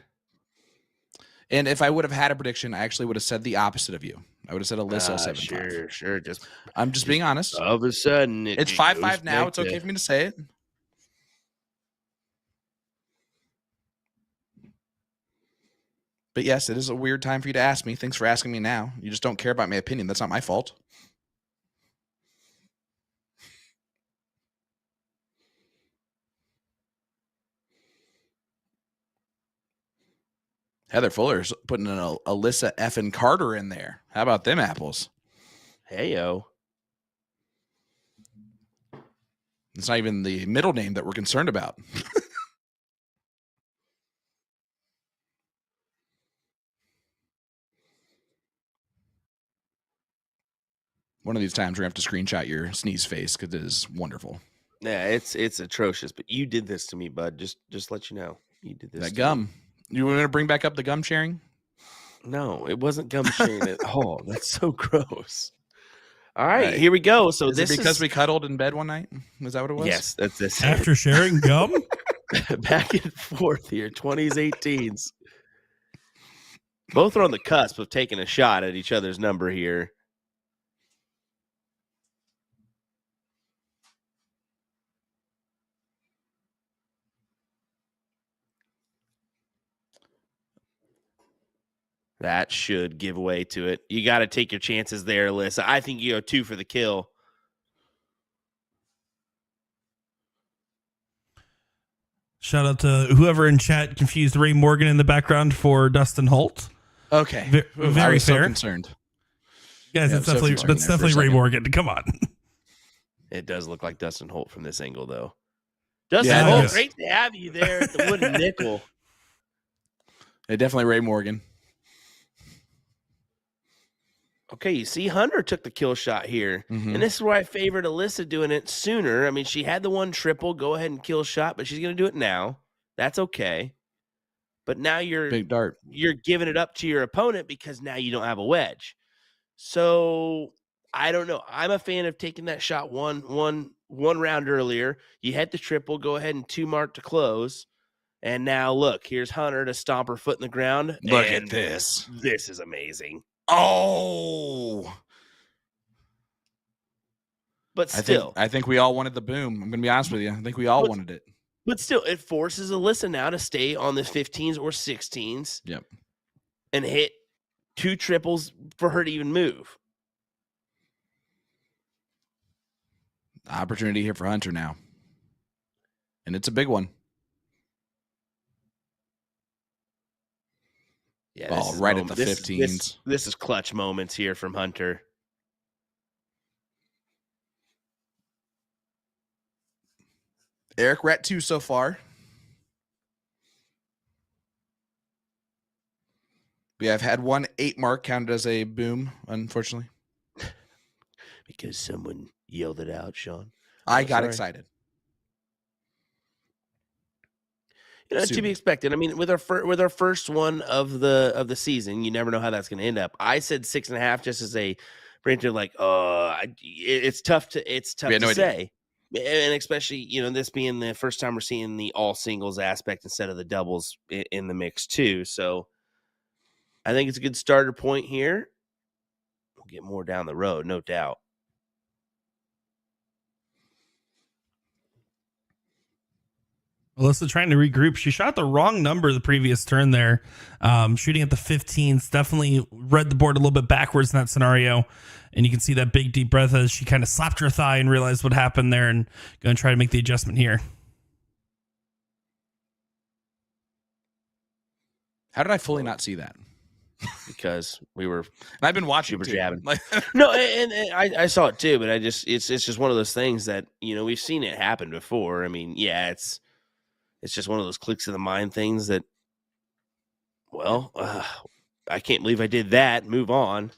And if I would have had a prediction, I actually would have said the opposite of you. I would have said Alyssa 7-5. Sure. I'm just being honest. All of a sudden, it's 5-5 now. It's okay for me to say it. But yes, it is a weird time for you to ask me. Thanks for asking me now. You just don't care about my opinion. That's not my fault. Heather Fuller's putting an Alyssa effing Carter in there. How about them apples? Hey-yo. It's not even the middle name that we're concerned about. One of these times we're going to have to screenshot your sneeze face because it is wonderful. Yeah, it's atrocious. But you did this to me, bud. Just let you know. You did this. That gum. You were going to bring back up the gum sharing? No, it wasn't gum sharing at all. That's so gross. All right, here we go. So is it because we cuddled in bed one night? Is that what it was? Yes, that's this. After sharing gum? Back and forth here, 20s, 18s. Both are on the cusp of taking a shot at each other's number here. That should give way to it. You got to take your chances there, Alyssa. I think you go 2 for the kill. Shout out to whoever in chat confused Ray Morgan in the background for Dustin Holt. Okay. Very fair. So concerned. Guys, Yeah, that's definitely Ray Morgan. Come on. It does look like Dustin Holt from this angle, though. Dustin Yeah, Holt, great to have you there at the wooden nickel. Yeah, definitely Ray Morgan. Okay, you see, Hunter took the kill shot here. Mhm. And this is where I favored Alyssa doing it sooner. I mean, she had the one triple, go ahead and kill shot, but she's going to do it now. That's okay. But now Big dart. you're giving it up to your opponent because now you don't have a wedge. So I don't know. I'm a fan of taking that shot one round earlier. You had the triple, go ahead and 2 mark to close. And now look, here's Hunter to stomp her foot in the ground. Look and at this. This is amazing. Oh. But still. I think we all wanted the boom. I'm going to be honest with you. I think we all wanted it. But still, it forces Alyssa now to stay on the 15s or 16s. Yep. And hit 2 triples for her to even move. Opportunity here for Hunter now. And it's a big one. Yeah, Ball right at the 15s. This is clutch moments here from Hunter. Eric, we're at 2 so far. We have had one 8 mark counted as a boom, unfortunately. Because someone yelled it out, Sean. I got excited. You know, to be expected. I mean, with our first one of the season, you never know how that's going to end up. I said 6.5 just as a printer, like, it's tough to say, and especially, you know, this being the first time we're seeing the all singles aspect instead of the doubles in the mix too. So I think it's a good starter point here. We'll get more down the road, no doubt. Alyssa trying to regroup. She shot the wrong number the previous turn there. Shooting at the 15s. Definitely read the board a little bit backwards in that scenario. And you can see that big deep breath as she kind of slapped her thigh and realized what happened there and going to try to make the adjustment here. How did I fully not see that? Because we were, and I've been watching super too. jabbing. No, and I saw it too, but it's just one of those things that, you know, we've seen it happen before. I mean, yeah, it's just one of those clicks of the mind things that, well, I can't believe I did that. Move on,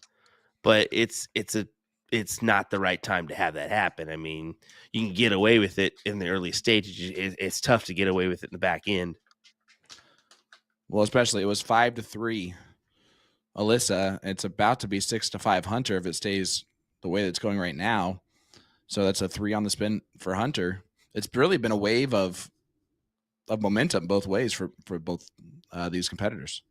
but it's not the right time to have that happen. I mean, you can get away with it in the early stages. It's tough to get away with it in the back end. Well, especially it was 5-3. Alyssa, it's about to be 6-5 Hunter if it stays the way that it's going right now. So that's a 3 on the spin for Hunter. It's really been a wave of momentum both ways for both these competitors.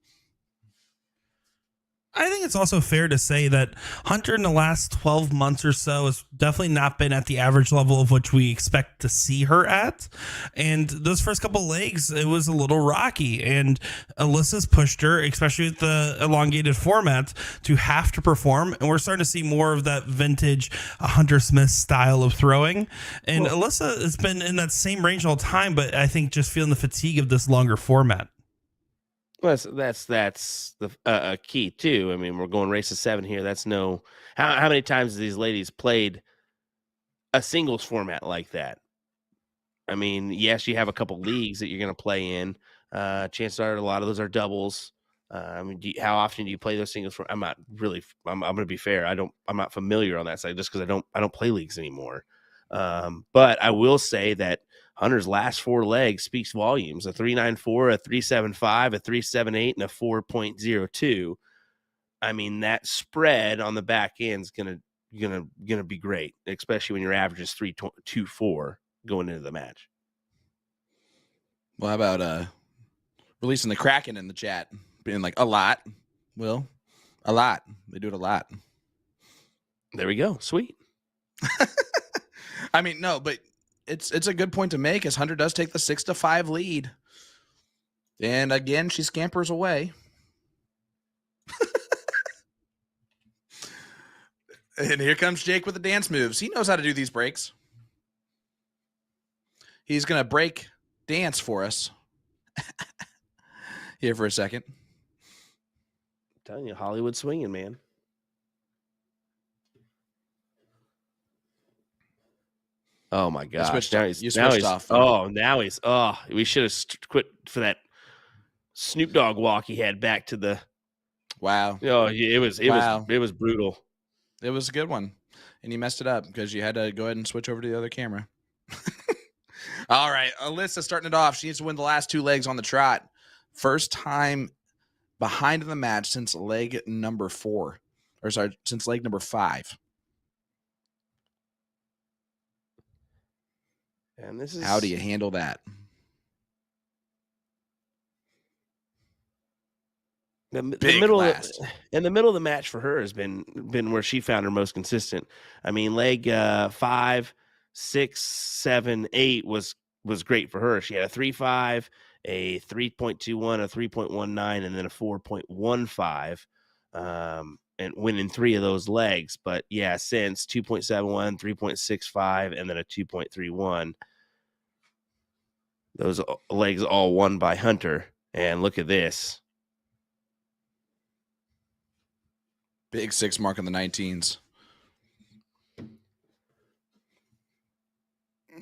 I think it's also fair to say that Hunter in the last 12 months or so has definitely not been at the average level of which we expect to see her at. And those first couple legs, it was a little rocky. And Alyssa's pushed her, especially with the elongated format, to have to perform. And we're starting to see more of that vintage Hunter Smith style of throwing. And Alyssa has been in that same range all the time, but I think just feeling the fatigue of this longer format. Well, that's the key too. I mean, we're going race to 7 here. That's how many times have these ladies played a singles format like that? I mean, yes, you have a couple leagues that you're going to play in. Chances are a lot of those are doubles. I mean, how often do you play those singles? I'm not really. I'm going to be fair. I'm not familiar on that side just because I don't play leagues anymore. But I will say that Hunter's last 4 legs speaks volumes: a 3.94, a 3.75, a 3.78, and a 4.02. I mean, that spread on the back end is gonna be great, especially when your average is 3.24 going into the match. Well, how about releasing the Kraken in the chat, being like a lot? Well, a lot. They do it a lot. There we go. Sweet. I mean, no, but it's a good point to make as Hunter does take the 6-5 lead. And again, she scampers away. And here comes Jake with the dance moves. He knows how to do these breaks. He's going to break dance for us here for a second. I'm telling you, Hollywood swinging, man. Oh my gosh! You switched off. We should have quit for that Snoop Dogg walk he had back to the. Wow. Oh, it was brutal. It was a good one, and you messed it up because you had to go ahead and switch over to the other camera. All right, Alyssa starting it off. She needs to win the last 2 legs on the trot. First time behind in the match since leg number 4, or sorry, since leg number 5. And this is how do you handle that? The middle in the middle of the match for her has been where she found her most consistent. I mean, leg 5, 6, 7, 8 was great for her. She had a 3.5, a 3.21, a 3.19, and then a 4.15, and winning 3 of those legs. But yeah, since 2.71, 3.65, and then a 2.31, those legs all won by Hunter. And look at this. Big 6 mark on the 19s.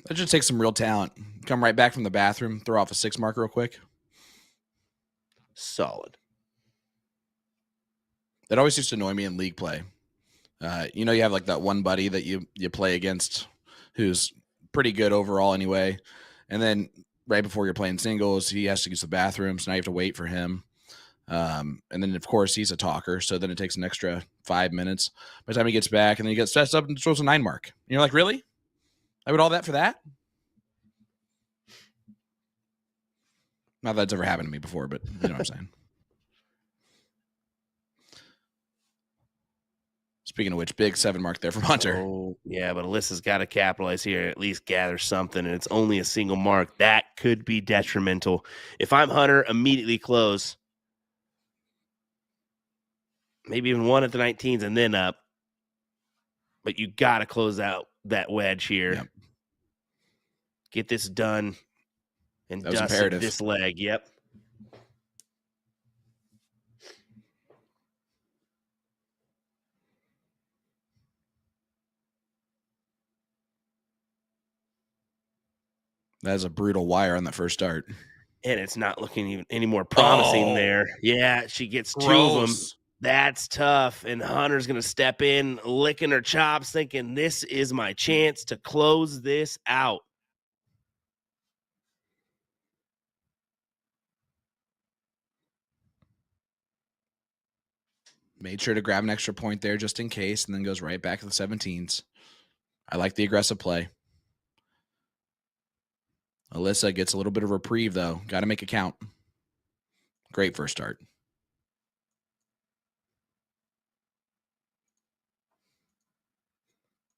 That should take some real talent. Come right back from the bathroom, throw off a 6 mark real quick. Solid. That always used to annoy me in league play. You have like that one buddy that you play against who's pretty good overall anyway. And then right before you're playing singles, he has to use the bathroom. So now you have to wait for him. And then of course he's a talker. So then it takes an extra 5 minutes by the time he gets back, and then he gets stressed up and throws a 9 mark. And you're like, really? I would all that for that? Not that it's ever happened to me before, but you know what I'm saying. Speaking of which, big 7 mark there from Hunter. Oh, yeah, but Alyssa's got to capitalize here, at least gather something, and it's only a single mark. That could be detrimental. If I'm Hunter, immediately close. Maybe even 1 at the 19s and then up. But you got to close out that wedge here. Yep. Get this done and dust imperative. this leg. Yep. That is a brutal wire on that first start. And it's not looking even any more promising there. Yeah, she gets 2 of them. That's tough. And Hunter's going to step in, licking her chops, thinking this is my chance to close this out. Made sure to grab an extra point there just in case, and then goes right back to the 17s. I like the aggressive play. Alyssa gets a little bit of reprieve, though. Got to make it count. Great first start.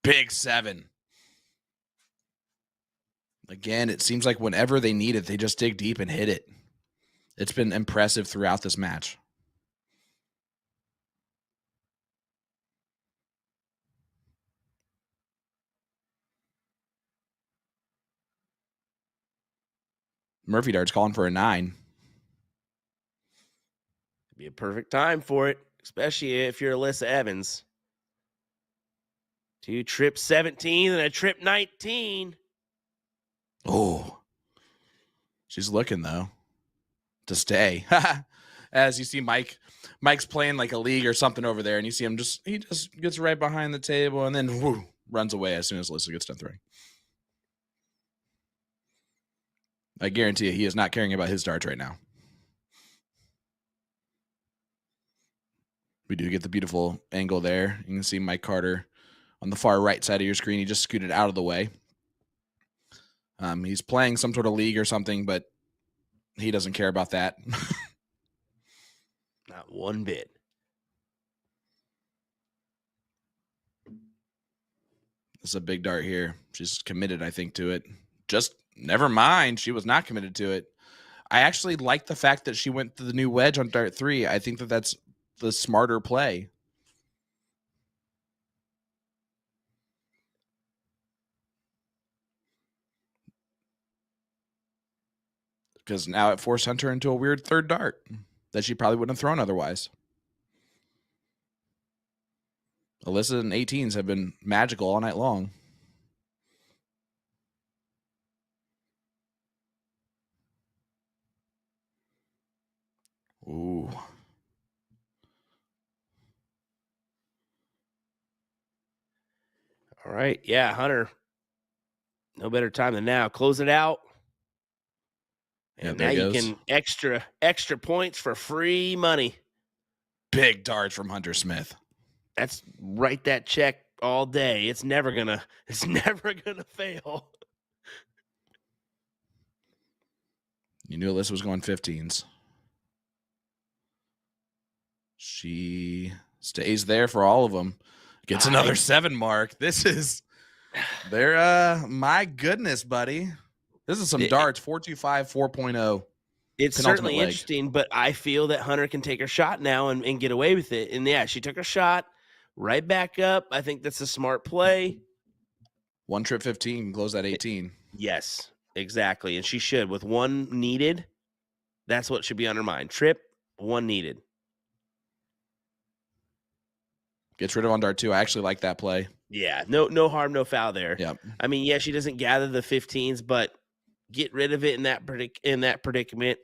Big 7. Again, it seems like whenever they need it, they just dig deep and hit it. It's been impressive throughout this match. Murphy Dart's calling for a 9. Be a perfect time for it, especially if you're Alyssa Evans. 2 trips 17 and a trip 19. Oh, she's looking though to stay. As you see Mike's playing like a league or something over there, and you see him he just gets right behind the table and then runs away as soon as Alyssa gets done throwing. I guarantee you he is not caring about his darts right now. We do get the beautiful angle there. You can see Mike Carter on the far right side of your screen. He just scooted out of the way. He's playing some sort of league or something, but he doesn't care about that. Not one bit. This is a big dart here. She's committed, I think, to it. Just never mind. She was not committed to it. I actually like the fact that she went to the new wedge on dart 3. I think that's the smarter play. because now it forced Hunter into a weird third dart that she probably wouldn't have thrown otherwise. Alyssa and 18s have been magical all night long. Ooh. All right. Yeah, Hunter. No better time than now. Close it out. And now you can extra points for free money. Big darts from Hunter Smith. That's write that check all day. It's never gonna fail. You knew Alyssa was going 15s. She stays there for all of them. Gets another 7 mark. This is my goodness, buddy. This is some darts. 425, 4.0. It's certainly interesting, but I feel that Hunter can take her shot now and get away with it. And yeah, she took her shot right back up. I think that's a smart play. One trip 15, close that 18. Yes, exactly. And she should. With one needed, that's what should be on her mind. Trip, one needed. Gets rid of on dart 2. I actually like that play. Yeah, no harm, no foul there. Yep. I mean, yeah, she doesn't gather the 15s, but get rid of it in that predicament.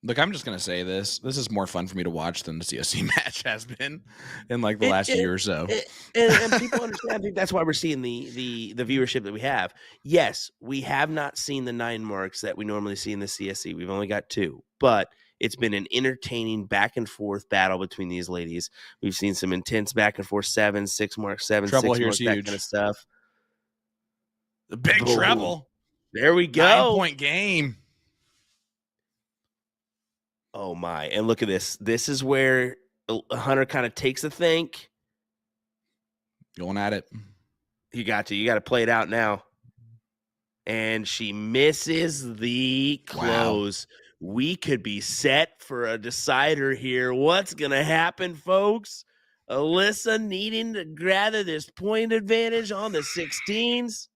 Look, I'm just gonna say this. This is more fun for me to watch than the CSC match has been in like the last year or so. And people understand. I think that's why we're seeing the viewership that we have. Yes, we have not seen the 9 marks that we normally see in the CSC. We've only got 2, but it's been an entertaining back and forth battle between these ladies. We've seen some intense back and forth 7, 6 marks, 7, Treble 6 marks, that kind of stuff. The big treble. There we go. 9-point game. Oh my. And look at this. This is where Hunter kind of takes a think. Going at it. You got to play it out now. And she misses the close. Wow. We could be set for a decider here. What's going to happen, folks? Alyssa needing to gather this point advantage on the 16s.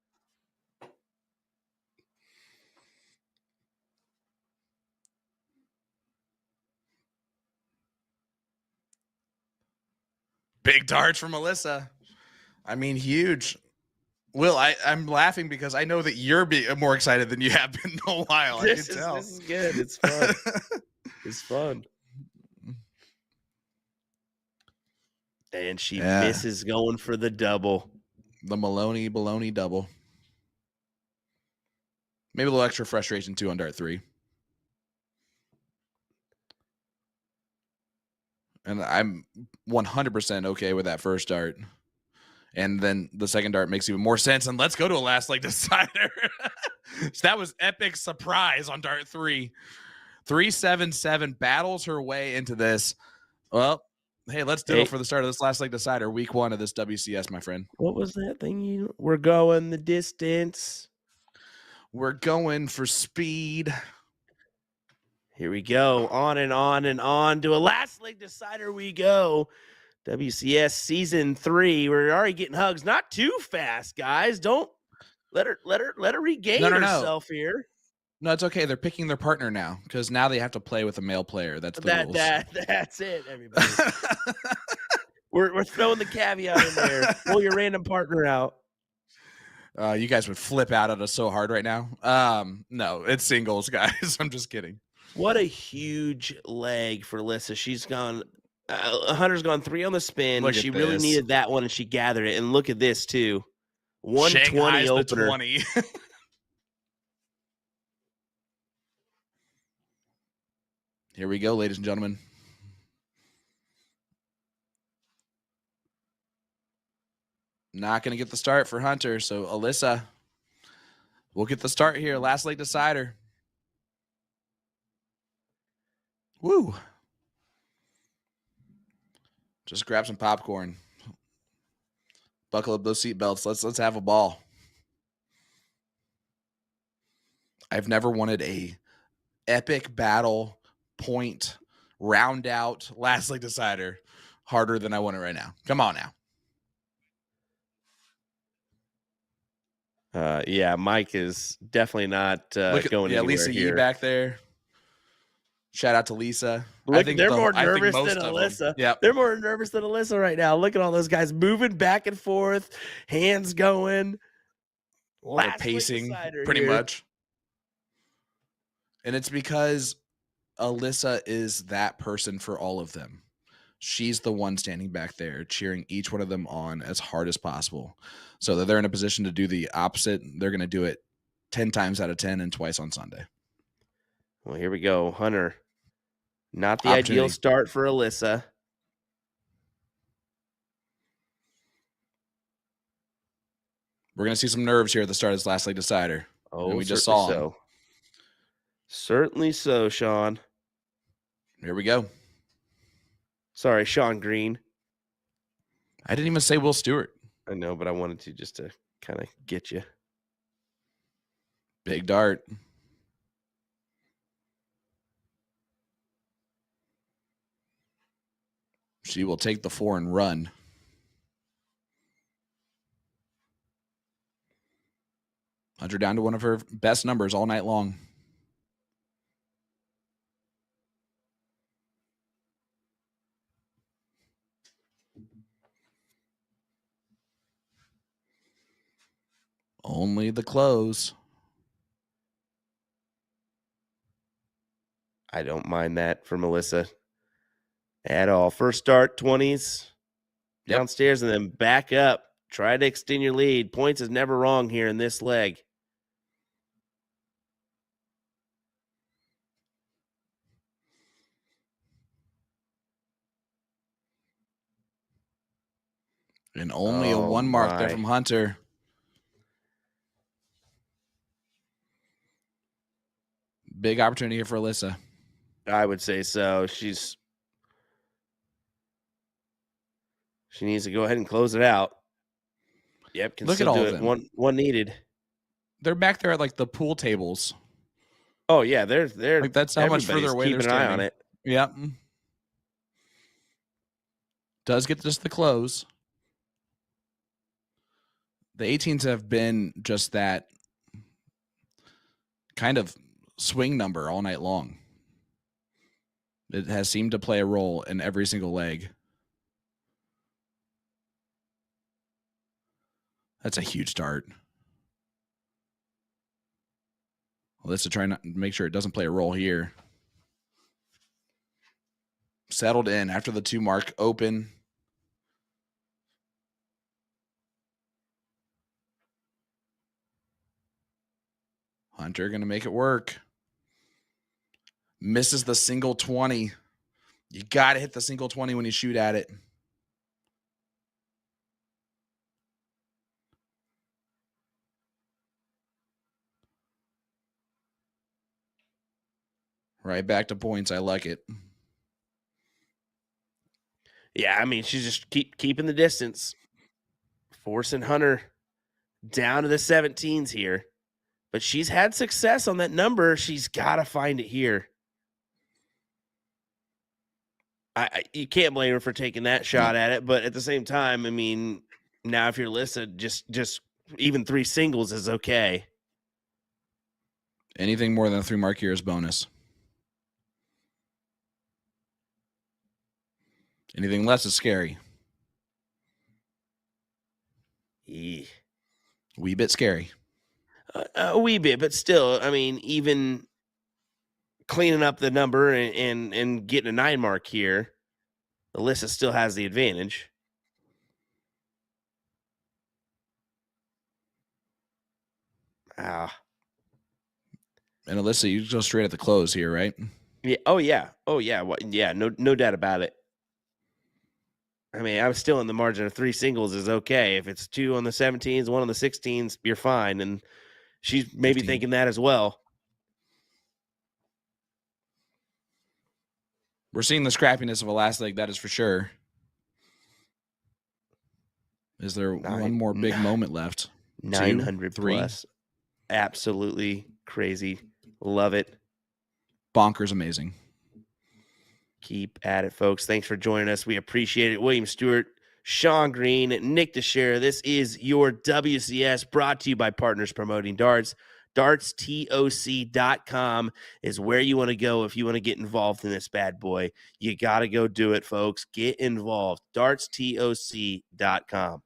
Big darts from Alyssa. I mean, huge. Will, I'm laughing because I know that you're more excited than you have been in a while. This is good. It's fun. It's fun. And she misses going for the double. The Maloney baloney double. Maybe a little extra frustration too on dart 3. And I'm 100% okay with that first dart. And then the second dart makes even more sense. And let's go to a last leg decider. So that was epic surprise on dart 3. 377 battles her way into this. Well, hey, let's do it for the start of this last leg decider, week 1 of this WCS, my friend. What was that thing? We're going the distance. We're going for speed. Here we go. On and on and on to a last leg decider we go. WCS season 3. We're already getting hugs. Not too fast, guys. Don't let her regain herself here. No, it's okay. They're picking their partner now because now they have to play with a male player. That's the rules. That's it, everybody. we're throwing the caveat in there. Pull your random partner out. You guys would flip out at us so hard right now. No, it's singles, guys. I'm just kidding. What a huge leg for Alyssa. She's gone. Hunter's gone 3 on the spin. She really needed that one, and she gathered it. And look at this too. 120 opener. 20. Here we go, ladies and gentlemen. Not going to get the start for Hunter. So Alyssa will get the start here. Last leg decider. Woo. Just grab some popcorn. Buckle up those seatbelts. Let's have a ball. I've never wanted a epic battle point round out last leg decider harder than I want it right now. Come on now. Yeah, Mike is definitely not going anywhere Lisa here. Yee back there. Shout out to Lisa. Look, they're more nervous than Alyssa. Yeah, they're more nervous than Alyssa right now. Look at all those guys moving back and forth, hands going, they're pacing pretty much. And it's because Alyssa is that person for all of them. She's the one standing back there cheering each one of them on as hard as possible so that they're in a position to do the opposite. They're going to do it 10 times out of 10 and twice on Sunday. Well, here we go. Hunter. Not the ideal start for Alyssa. We're going to see some nerves here at the start of this last leg decider. Oh, we just saw so. Certainly so, Sean. Here we go. Sorry, Sean Green. I didn't even say Will Stewart. I know, but I wanted to just to kind of get you. Big dart. She will take the 4 and run. Hunter down to one of her best numbers all night long. Only the close. I don't mind that for Melissa at all. First start, 20s, downstairs, and then back up. Try to extend your lead. Points is never wrong here in this leg. And only a 1 mark there from Hunter. Big opportunity here for Alyssa. I would say so. She needs to go ahead and close it out. Yep, can look still at all do of it. them. One needed. They're back there at like the pool tables. Oh yeah, they're like that's how much further away they're standing. Keeping an eye on it. Yep. Does get just the close. The 18s have been just that kind of swing number all night long. It has seemed to play a role in every single leg. That's a huge start. Alyssa trying to make sure it doesn't play a role here. Settled in after the 2 mark, open. Hunter going to make it work. Misses the single 20. You got to hit the single 20 when you shoot at it. Right back to points. I like it. Yeah, I mean, she's just keeping the distance. Forcing Hunter down to the 17s here. But she's had success on that number. She's got to find it here. You can't blame her for taking that shot at it, but at the same time, I mean, now if you're Alyssa, just even 3 singles is okay. Anything more than a 3 mark here is bonus. Anything less is scary. Yeah. Wee bit scary. A wee bit, but still, I mean, even cleaning up the number and getting a 9 mark here, Alyssa still has the advantage. Ah. And Alyssa, you go straight at the close here, right? Yeah. Oh yeah. Yeah. No doubt about it. I mean, I'm still in the margin of 3 singles is okay. If it's 2 on the 17s, 1 on the 16s, you're fine. And she's maybe 15. thinking that as well. We're seeing the scrappiness of a last leg, that is for sure. Is there one more big moment left? 900 2, 3. plus. Absolutely crazy. Love it. Bonkers amazing. Keep at it, folks. Thanks for joining us. We appreciate it. William Stewart, Sean Green, Nick Teixeira. This is your WCS, brought to you by Partners Promoting Darts. DartsTOC.com is where you want to go if you want to get involved in this bad boy. You got to go do it, folks. Get involved. DartsTOC.com.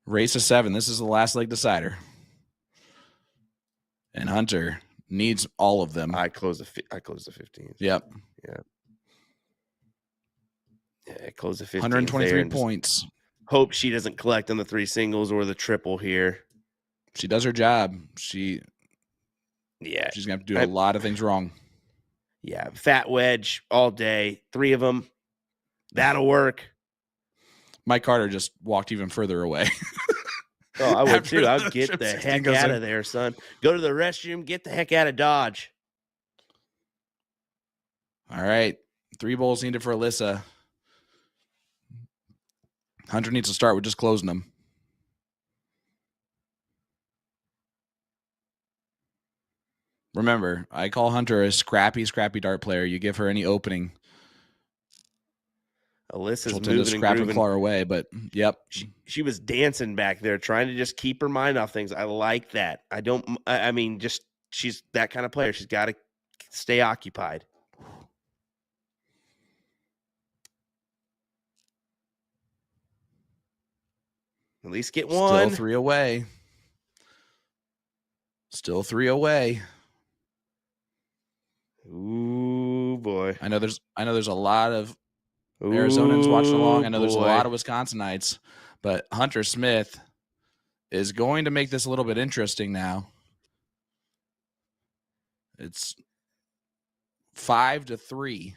Race of 7. This is the last leg decider. And Hunter needs all of them. I close the 15th. Yep. Yeah, close the 15th. 123 points. Hope she doesn't collect on the 3 singles or the triple here. She does her job. She's gonna have to do a lot of things wrong. Yeah, fat wedge all day. 3 of them. That'll work. Mike Carter just walked even further away. Oh, I would too. I'll get the heck out of there, son. Go to the restroom. Get the heck out of Dodge. All right. 3 bowls needed for Alyssa. Hunter needs to start with just closing them. Remember, I call Hunter a scrappy dart player. You give her any opening. Alyssa's moving to scrap her claw away, but yep. She was dancing back there, trying to just keep her mind off things. I like that. I mean, just she's that kind of player. She's got to stay occupied. At least get one. Still 3 away. Still 3 away. Ooh, boy. I know there's a lot of Arizonans watching along. I know there's a lot of Wisconsinites, but Hunter Smith is going to make this a little bit interesting now. It's 5-3.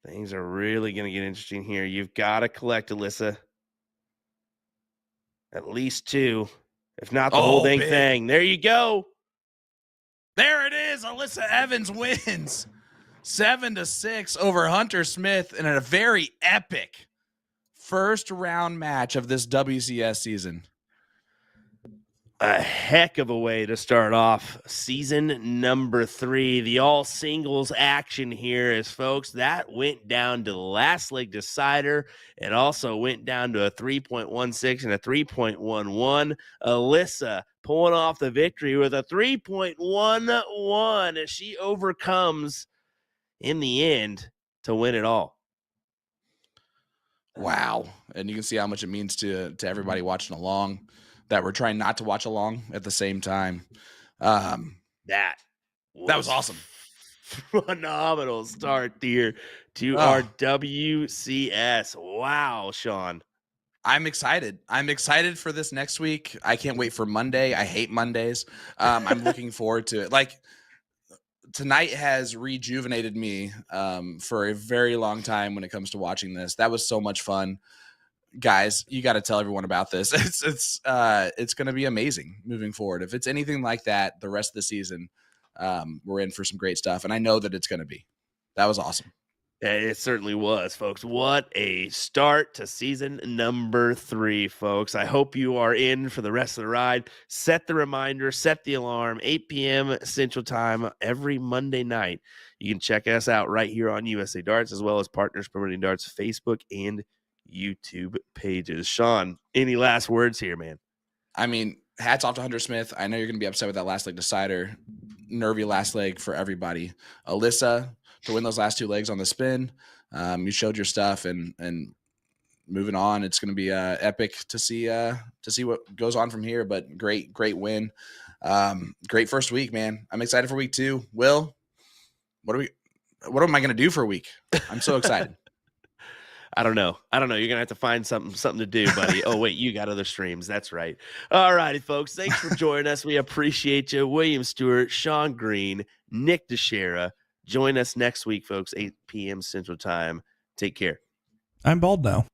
Things are really going to get interesting here. You've got to collect, Alyssa. At least 2, if not the whole dang thing. There you go. There it is. Alyssa Evans wins 7-6 over Hunter Smith in a very epic first round match of this WCS season. A heck of a way to start off season number 3. The all singles action here is, folks, that went down to the last leg decider. It also went down to a 3.16 and a 3.11. Alyssa pulling off the victory with a 3.11 as she overcomes in the end to win it all. Wow. And you can see how much it means to everybody watching along, that we're trying not to watch along at the same time. That was awesome. Phenomenal start here to our WCS. Wow, Sean. I'm excited. I'm excited for this next week. I can't wait for Monday. I hate Mondays. I'm looking forward to it. Like, tonight has rejuvenated me for a very long time when it comes to watching this. That was so much fun. Guys, you got to tell everyone about this. It's going to be amazing moving forward. If it's anything like that the rest of the season, we're in for some great stuff, and I know that it's going to be. That was awesome. It certainly was, folks. What a start to season number 3, folks. I hope you are in for the rest of the ride. Set the reminder, set the alarm, 8 p.m. Central Time every Monday night. You can check us out right here on USA Darts, as well as Partners Promoting Darts Facebook and YouTube pages. Sean, any last words here, man? I mean, hats off to Hunter Smith. I know you're going to be upset with that last leg decider. Nervy last leg for everybody. Alyssa, to win those last 2 legs on the spin. You showed your stuff, and moving on, it's going to be epic to see what goes on from here. But great win. Great first week, man. I'm excited for week 2. Will, what am I going to do for a week? I'm so excited. I don't know. You're going to have to find something to do, buddy. Oh, wait, you got other streams. That's right. All righty, folks. Thanks for joining us. We appreciate you. William Stewart, Sean Green, Nick Teixeira. Join us next week, folks, 8 p.m. Central Time. Take care. I'm bald now.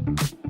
you.